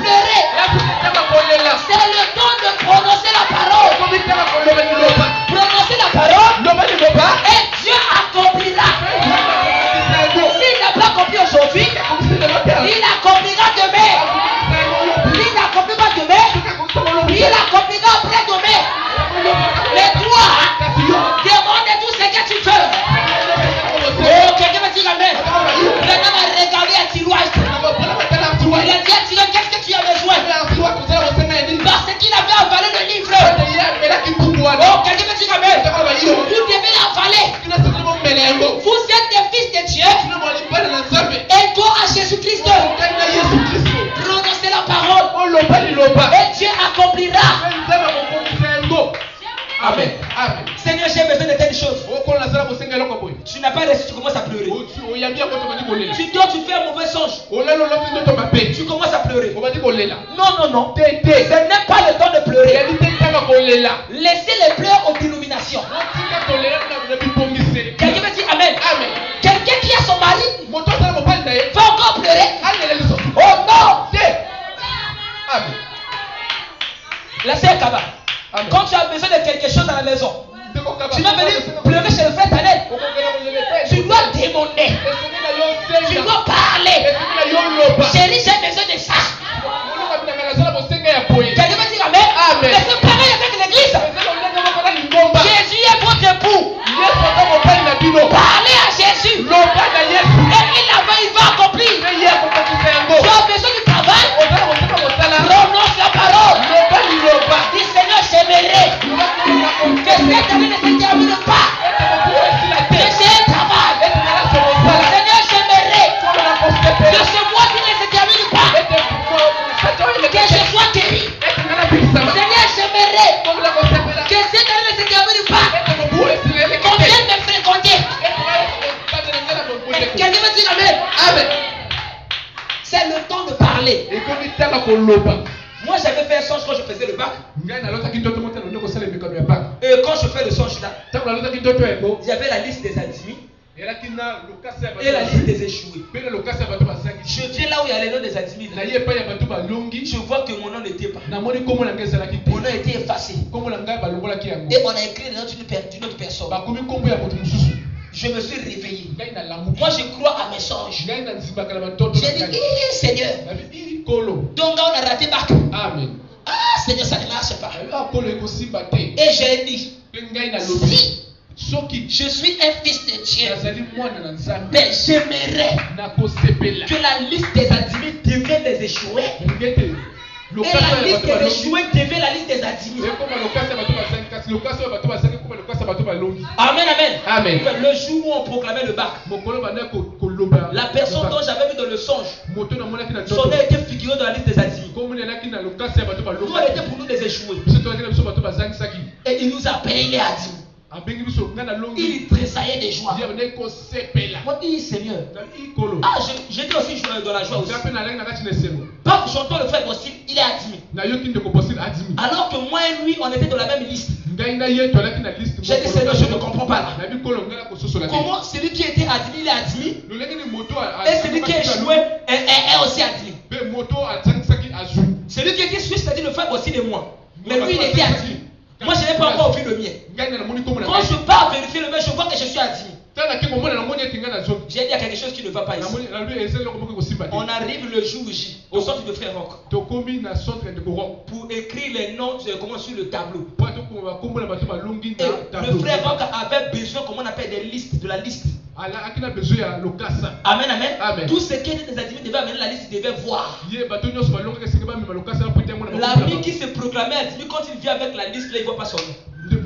pleurer. C'est le temps de prononcer la parole. Prononcer la parole. Et Dieu accomplira. S'il n'a pas accompli aujourd'hui, il accomplira demain. Il n'accomplira demain. Il accomplira après-demain. Mais toi, demande tout ce que tu veux. Oh, quelqu'un va dire Amen. Maintenant, on va regarder un tiroir. Il a dit à tiroir, qu'est-ce que tu as besoin? Parce qu'il avait avalé le livre. Oh, quelqu'un va dire Amen. Vous devez l'avaler. Vous êtes des fils de Dieu. Et toi à Jésus-Christ. Prononcez la parole. Et Dieu accomplira. Amen. Amen. Seigneur, j'ai besoin de telle chose. Tu n'as pas reçu, tu commences à pleurer. Tu dors, tu fais un mauvais songe. Tu commences à pleurer. Non, non, non. Ce n'est pas le temps de pleurer. Laissez les pleurs aux dénominations. Quelqu'un me dit Amen. Amen. Quelqu'un qui a son mari va encore pleurer. Oh non. Amen. La sœur Kaba. Quand tu as besoin de quelque chose à la maison, tu vas venir pleurer chez le frère Tanel. Tu dois demander. Tu dois parler. Chérie, j'ai besoin de ça. Quelqu'un va dire Amen. Mais c'est pareil avec l'église. Jésus est votre époux. avait le temps de parler. Moi, j'avais fait un songe quand je faisais le bac. Et quand je fais le songe là, il y avait la liste des admis et la liste des échoués. Je viens là où il y a les noms des admis. Je vois que mon nom n'était pas. Mon nom a été effacé. Et on a écrit le nom d'une autre personne. Je me suis réveillé. Moi, je crois à mes songes. J'ai dit, Seigneur, donc on a raté bac. Amen. Ah, Seigneur, ça ne marche pas. Et j'ai dit, si je suis un fils de Dieu, mais j'aimerais que la liste des admis devienne des échoués. Et la liste des échoués devient la liste des admis. Amen, amen. Amen. Le jour où on proclamait le bac, la personne dont j'avais vu dans le songe, son nom était figuré dans la liste des admis. Nous, on était pour nous des échoués. Et il nous a payé les admis. Il tressaillait de joie. Moi, dit Seigneur. Ah, j'étais aussi dans la joie aussi. Pas j'entends le frère Bossil, il est admis. Alors que moi et lui, on était dans la même liste. J'ai dit Seigneur, je ne comprends pas là. Comment celui qui était admis, il est admis, et celui qui est échoué est aussi admis. Celui qui était suisse, c'est-à-dire le frère Bossil et moi. Mais lui, il était admis. Moi, je n'ai pas encore vu le mien. Quand je pars vérifier le mien, je vois que je suis admis. J'ai dit à quelque chose qui ne va pas ici. On arrive le jour J au centre de Frère Rock pour écrire les noms sur le tableau. Et le Frère Rock avait besoin, comment on appelle, des listes, de la liste. Amen, amen. Tout ce qui était des admis devait amener la liste, il devait voir. L'ami qui se proclamait admis, quand il vient avec la liste, là, il ne voit pas son nom. Il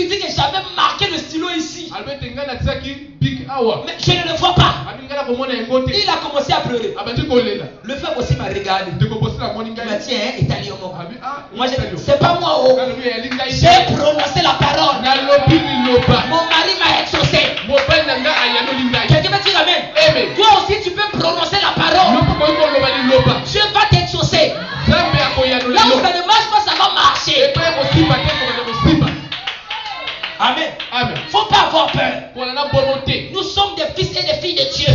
dit que j'avais marqué le stylo ici. Mais je ne le vois pas. Il a commencé à pleurer. Le frère aussi m'a regardé. Il m'a dit, Italien. Moi, c'est pas moi. J'ai prononcé la parole. Mon mari m'a exaucé. Quelqu'un va dire amen. Toi aussi, tu peux prononcer la parole. Dieu va t'exaucer. Là où ça ne marche pas, ça va marcher. Amen. Faut pas avoir peur. Nous sommes des fils et des filles de Dieu.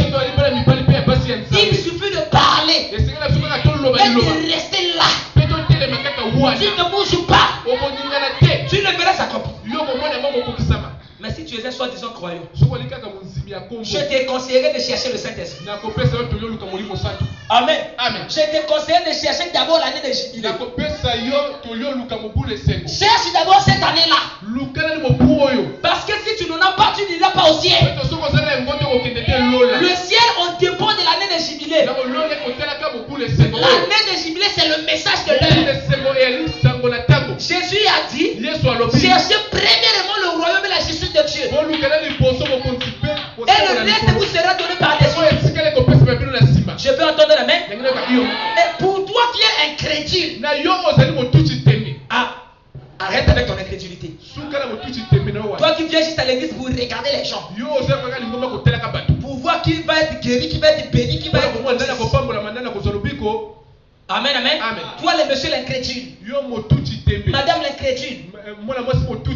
Il suffit de parler et de rester là. Tu ne bouges pas. Tu ne verras s'accomplir. Mais si tu es un soi-disant croyant, je te conseillerais de chercher le Saint-Esprit. Amen. Je te conseillerais de chercher d'abord l'année de jubilé. Cherche d'abord cette année-là. Parce que si tu n'en as pas, tu n'iras pas au ciel. Le ciel, on dépend de l'année de jubilé. L'année de jubilé, c'est le message de l'heure. Jésus a dit, cherchez premièrement le royaume et la justice de Dieu. Et le reste vous sera donné par des autres. Je peux entendre la main. Mais pour toi qui es incrédule, arrête avec ton incrédulité. Toi qui viens juste à l'église pour regarder les gens, pour voir qui va être guéri, qui va être béni, qui va être... Amen. Toi le monsieur l'incrédule, madame l'incrédule,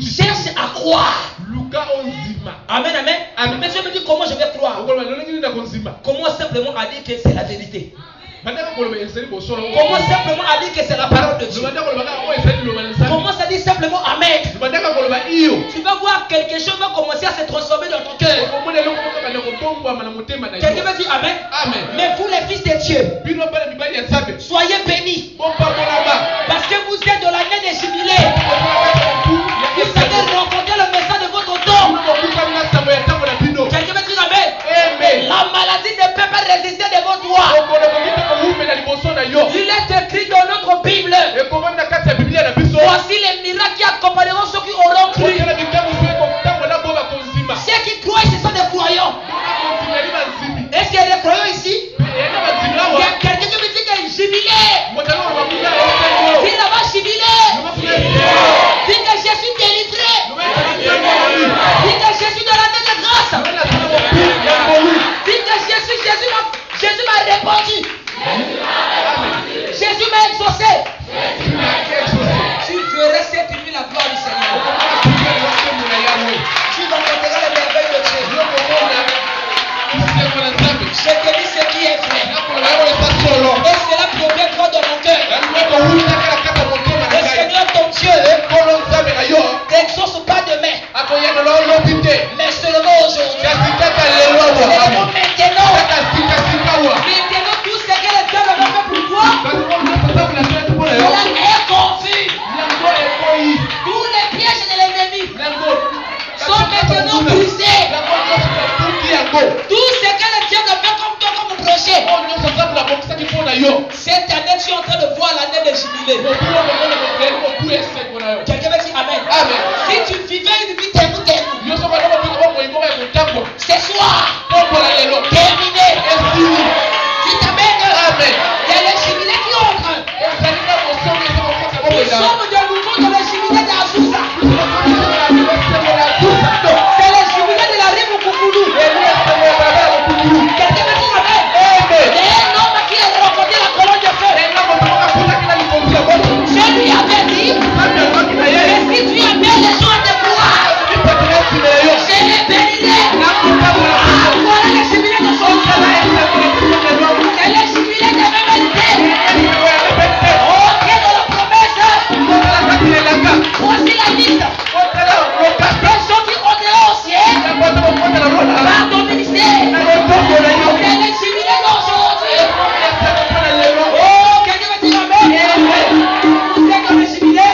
cherche à croire. Amen. Mais je me dis comment je vais croire. Comment simplement à dire que c'est la vérité. Comment simplement à dire que c'est la parole de Dieu. Comment ça dit simplement amen. Tu vas voir quelque chose va commencer à se transformer dans ton cœur. Quelqu'un va dire amen. Mais vous les fils de Dieu, soyez bénis. Parce que vous êtes dans l'année des jubilés. Vous avez rencontré le message de votre temps. Quelqu'un va dire amen. La maladie ne peut pas résister devant toi. Il est écrit dans notre Bible. Voici les miracles qui accompagneront ceux qui auront cru. Ceux qui croient, ce sont des croyants. Est-ce qu'il y a des croyants ici? Il y a quelqu'un qui me dit qu'il y a une jubilé. Dis là-bas jubilé. Dis que je suis délivré. est vrai. Et cela provient droit de mon cœur. Le Seigneur ton Dieu t'exauce pas demain, mais seulement aujourd'hui. Seulement maintenant. Maintenant, tout ce que le diable a fait pour toi, cela est confus. Tous les pièges de l'ennemi sont maintenant brisés. Tout ce que le diable a fait comme toi, comme projet. Cette année, tu es en train de voir l'année de jubilé. Quelqu'un va dire Amen. Si tu vivais une vie terme, ce soir, terminé. Tu t'amènes. Il y a le jubilé qui entre. Nous sommes de nouveau dans le jubilé d'Azusa. C'est le jubilé de la rive Koukoulou. Quelqu'un va dire Amen. Il y a un homme qui a rencontré la colonne de feu. Je lui avais dit, mais si tu appelles les gens à te croire, je les bénirai. Voilà le jubilé de son frère. C'est le jubilé de MMST. Ok dans la promesse. Voici la liste. Les gens qui entreront au ciel par ton ministère. C'est le jubilé d'aujourd'hui. Oh, quelqu'un va dire Amen. C'est comme le jubilé.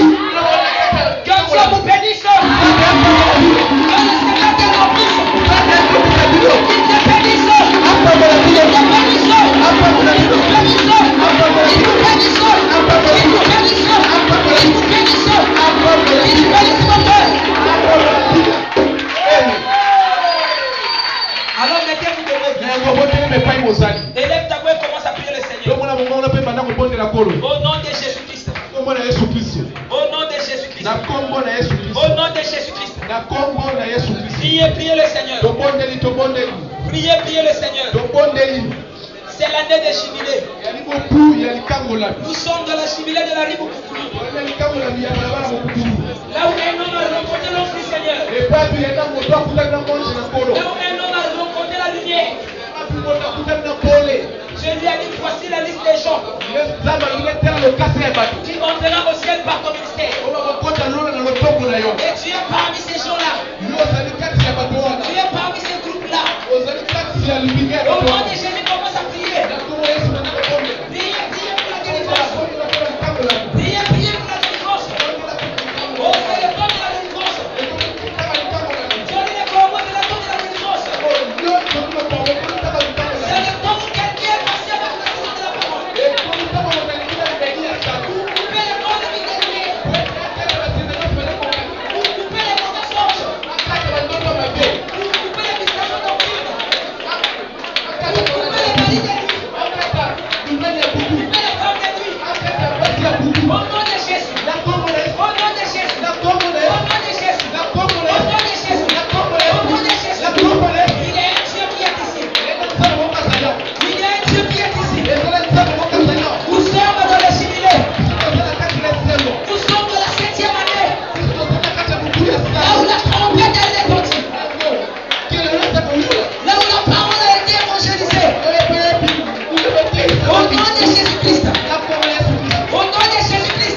Que Dieu vous bénisse. Que le Seigneur te remplisse. Qu'il te bénisse. Alors mettez-vous debout. Élève ta voix et commence à prier le Seigneur. Au nom de Jésus-Christ. Au nom de Jésus-Christ. Au nom de Jésus-Christ. Priez le Seigneur. Priez le Seigneur. C'est l'année des jubilés. Nous sommes dans la jubilé de la rive Koukoulou. Là où un homme a rencontré l'homme du Seigneur. Là où un homme a rencontré la lumière. Je lui ai dit, voici la liste des gens qui entrera au ciel par ton ministère. Et tu es parmi ces gens-là. Tu es parmi ces groupes-là. Au nom de Jésus, commence à prier. Priez pour la délivrance. Priez pour la délivrance. Oh, c'est le temps de la délivrance. Dieu dit les corbeaux, c'est le temps de la délivrance. C'est le temps où quelqu'un est passé avec la puissance de la parole. Vous coupez les corps de vitalité. Vous coupez les mauvais songes. Vous coupez les visitations nocturnes. Vous coupez les valides. Vous coupez les femmes de nuit. Au nom de Jésus. Au nom de Jésus. Au nom de Jésus. Au nom de Jésus. Au nom de Jésus. Il y a un Dieu qui est ici. Il y a un Dieu qui est ici. Nous sommes dans le jubilé. Nous sommes dans la 7e année. Là où la trompette a été entendue. Là où la parole a été évangélisée. Au nom de Jésus-Christ. Au nom de Jésus-Christ.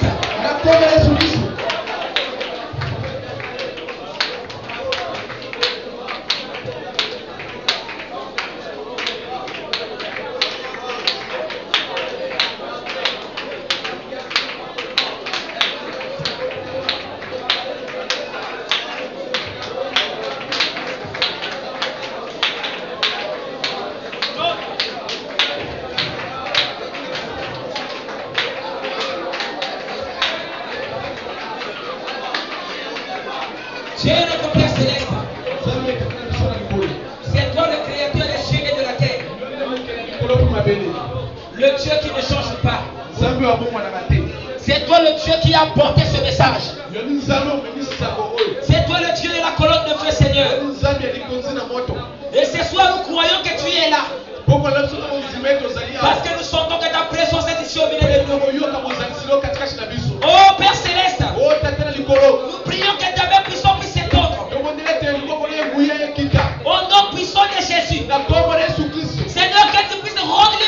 Dieu notre Père céleste. C'est toi le créateur des cieux et de la terre. Le Dieu qui ne change pas. C'est toi le Dieu qui a apporté ce message. C'est toi le Dieu de la colonne de feu, Seigneur. Et ce soir, nous croyons que tu es là. Parce que nous sentons que ta présence est ici au milieu de nous. Oh Père céleste. Nous prions que ta main puissante puisse s'étendre. Au nom puissant de Jésus. Seigneur, que tu puisses rendre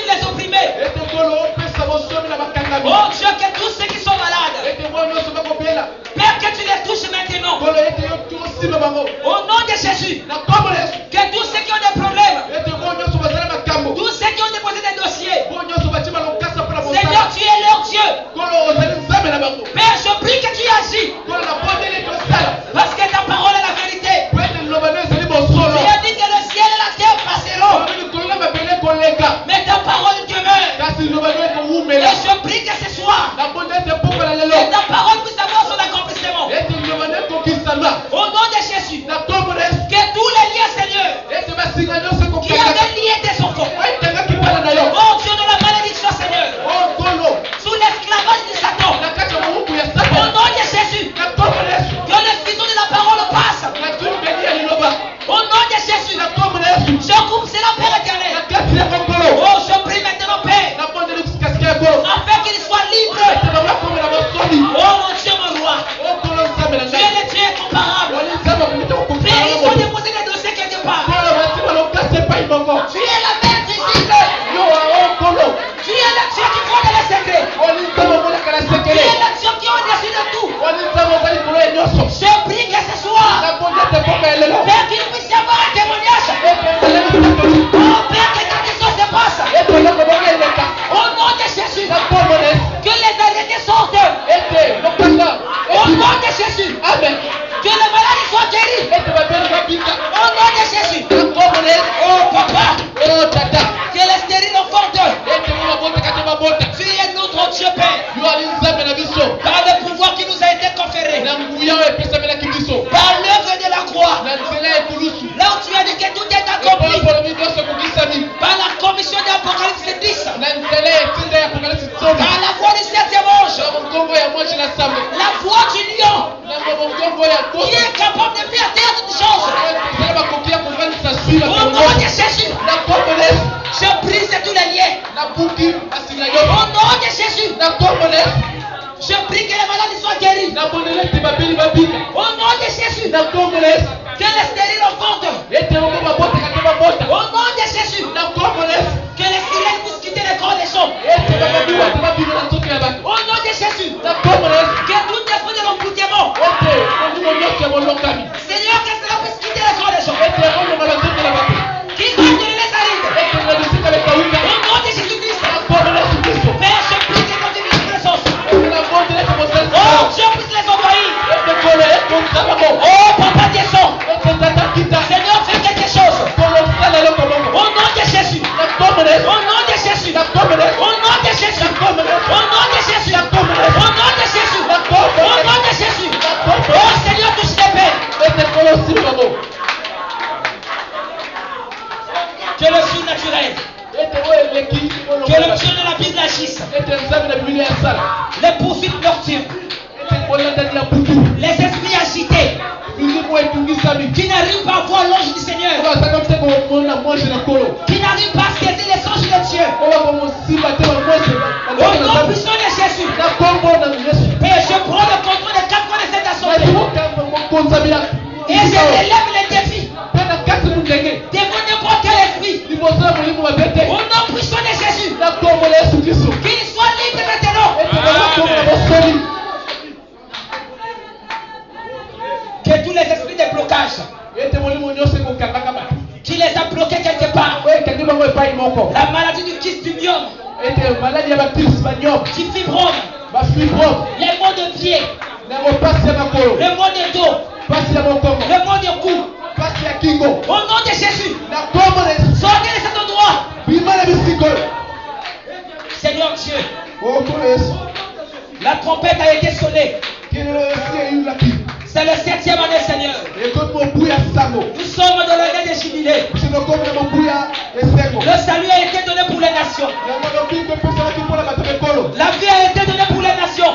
Au nom de Jésus. Je prie que les maladies soient guéris. Au nom de Jésus. Que les stériles enfantent. Au nom de Jésus. Que les sirènes puissent quitter les corps des gens. Au nom de Jésus. Que tout esprit de l'embouteillement. Seigneur, que cela puisse quitter les corps des gens. Qu'ils soient de les arides. Au nom de Jésus-Christ. Père, je prie que ton divine présence. Oh, Dieu puisse les envahir. Oh, Papa descend. Seigneur, fais quelque chose. Au nom de Jésus. Au nom de Jésus. Au nom de Jésus. Au nom de Jésus. Au nom de Jésus. Au nom de Jésus. Oh, Seigneur, touche les peines. Que le surnaturel. Que le Dieu de la Bible agisse. Les poursuites nocturnes. Les esprits agités. Qui n'arrivent pas à voir l'ange du Seigneur. Qui n'arrivent pas à saisir les anges de Dieu. Au nom puissant de Jésus. Père, je prends le contrôle des 4 coins de cette assemblée. Et je élève les défis. Devant n'importe quel esprit. Au nom puissant de Jésus. Qu'il soit libre maintenant. Que tous les esprits de blocage qui les a bloqués quelque part. La maladie du kyste du myome. Du fibrome. Les maux de pied. Les maux de dos. Les maux de cou. Au nom de Jésus. Sortez de cet endroit. Seigneur Dieu. La trompette a été sonnée. C'est le 7e année, Seigneur. Nous sommes dans l'année des jubilés. Le salut a été donné pour les nations. La vie a été donnée pour les nations.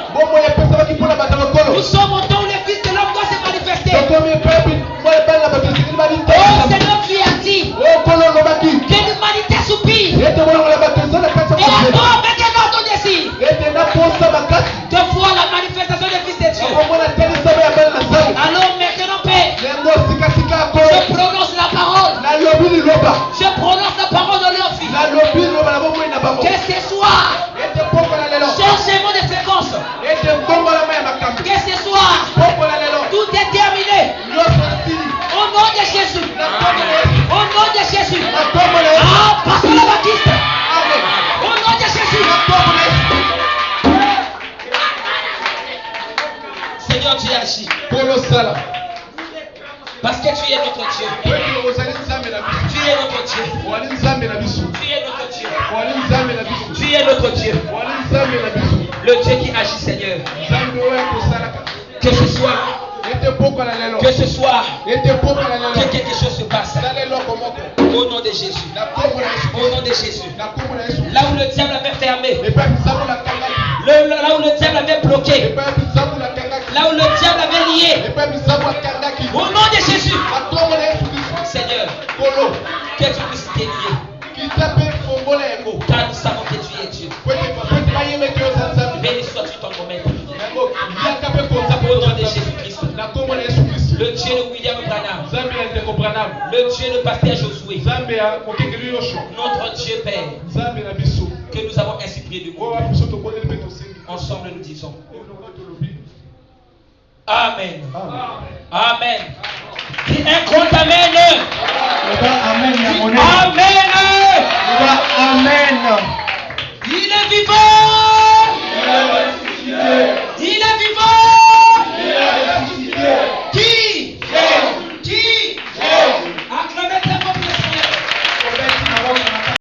Nous sommes au temps où les fils de l'homme doivent se manifester. Oh Seigneur, tu as dit que l'humanité soupire. Et encore, maintenant ton désir de voir la manifestation des fils de Dieu. Alors maintenant, Père, je prononce la parole. Je prononce la parole de leur vie. Que ce soit changement de fréquence. Que ce soit tout est terminé. Au nom de Jésus. Au nom de Jésus. Ah, Pasteur le Baptiste. Au nom de Jésus. Seigneur, tu agis. Parce que tu es notre Dieu. Tu es notre Dieu. Tu es notre Dieu. Tu es notre Dieu. Le Dieu qui agit, Seigneur. Que ce soit que quelque chose se passe. Au nom de Jésus. Au nom de Jésus. Là où le diable avait fermé. Là où le diable avait bloqué. Là où le diable avait lié. Au nom de Jésus. Seigneur, que tu puisses t'élier. Car nous savons que tu es Dieu. Béni sois-tu ton nom. Au nom de Jésus-Christ. Le Dieu de William Branham. Le Dieu de Pasteur Josué. Notre Dieu Père. Que nous avons ainsi prié de vous. Ensemble nous disons Amen. Amen. Dis un grand Amen. Amen.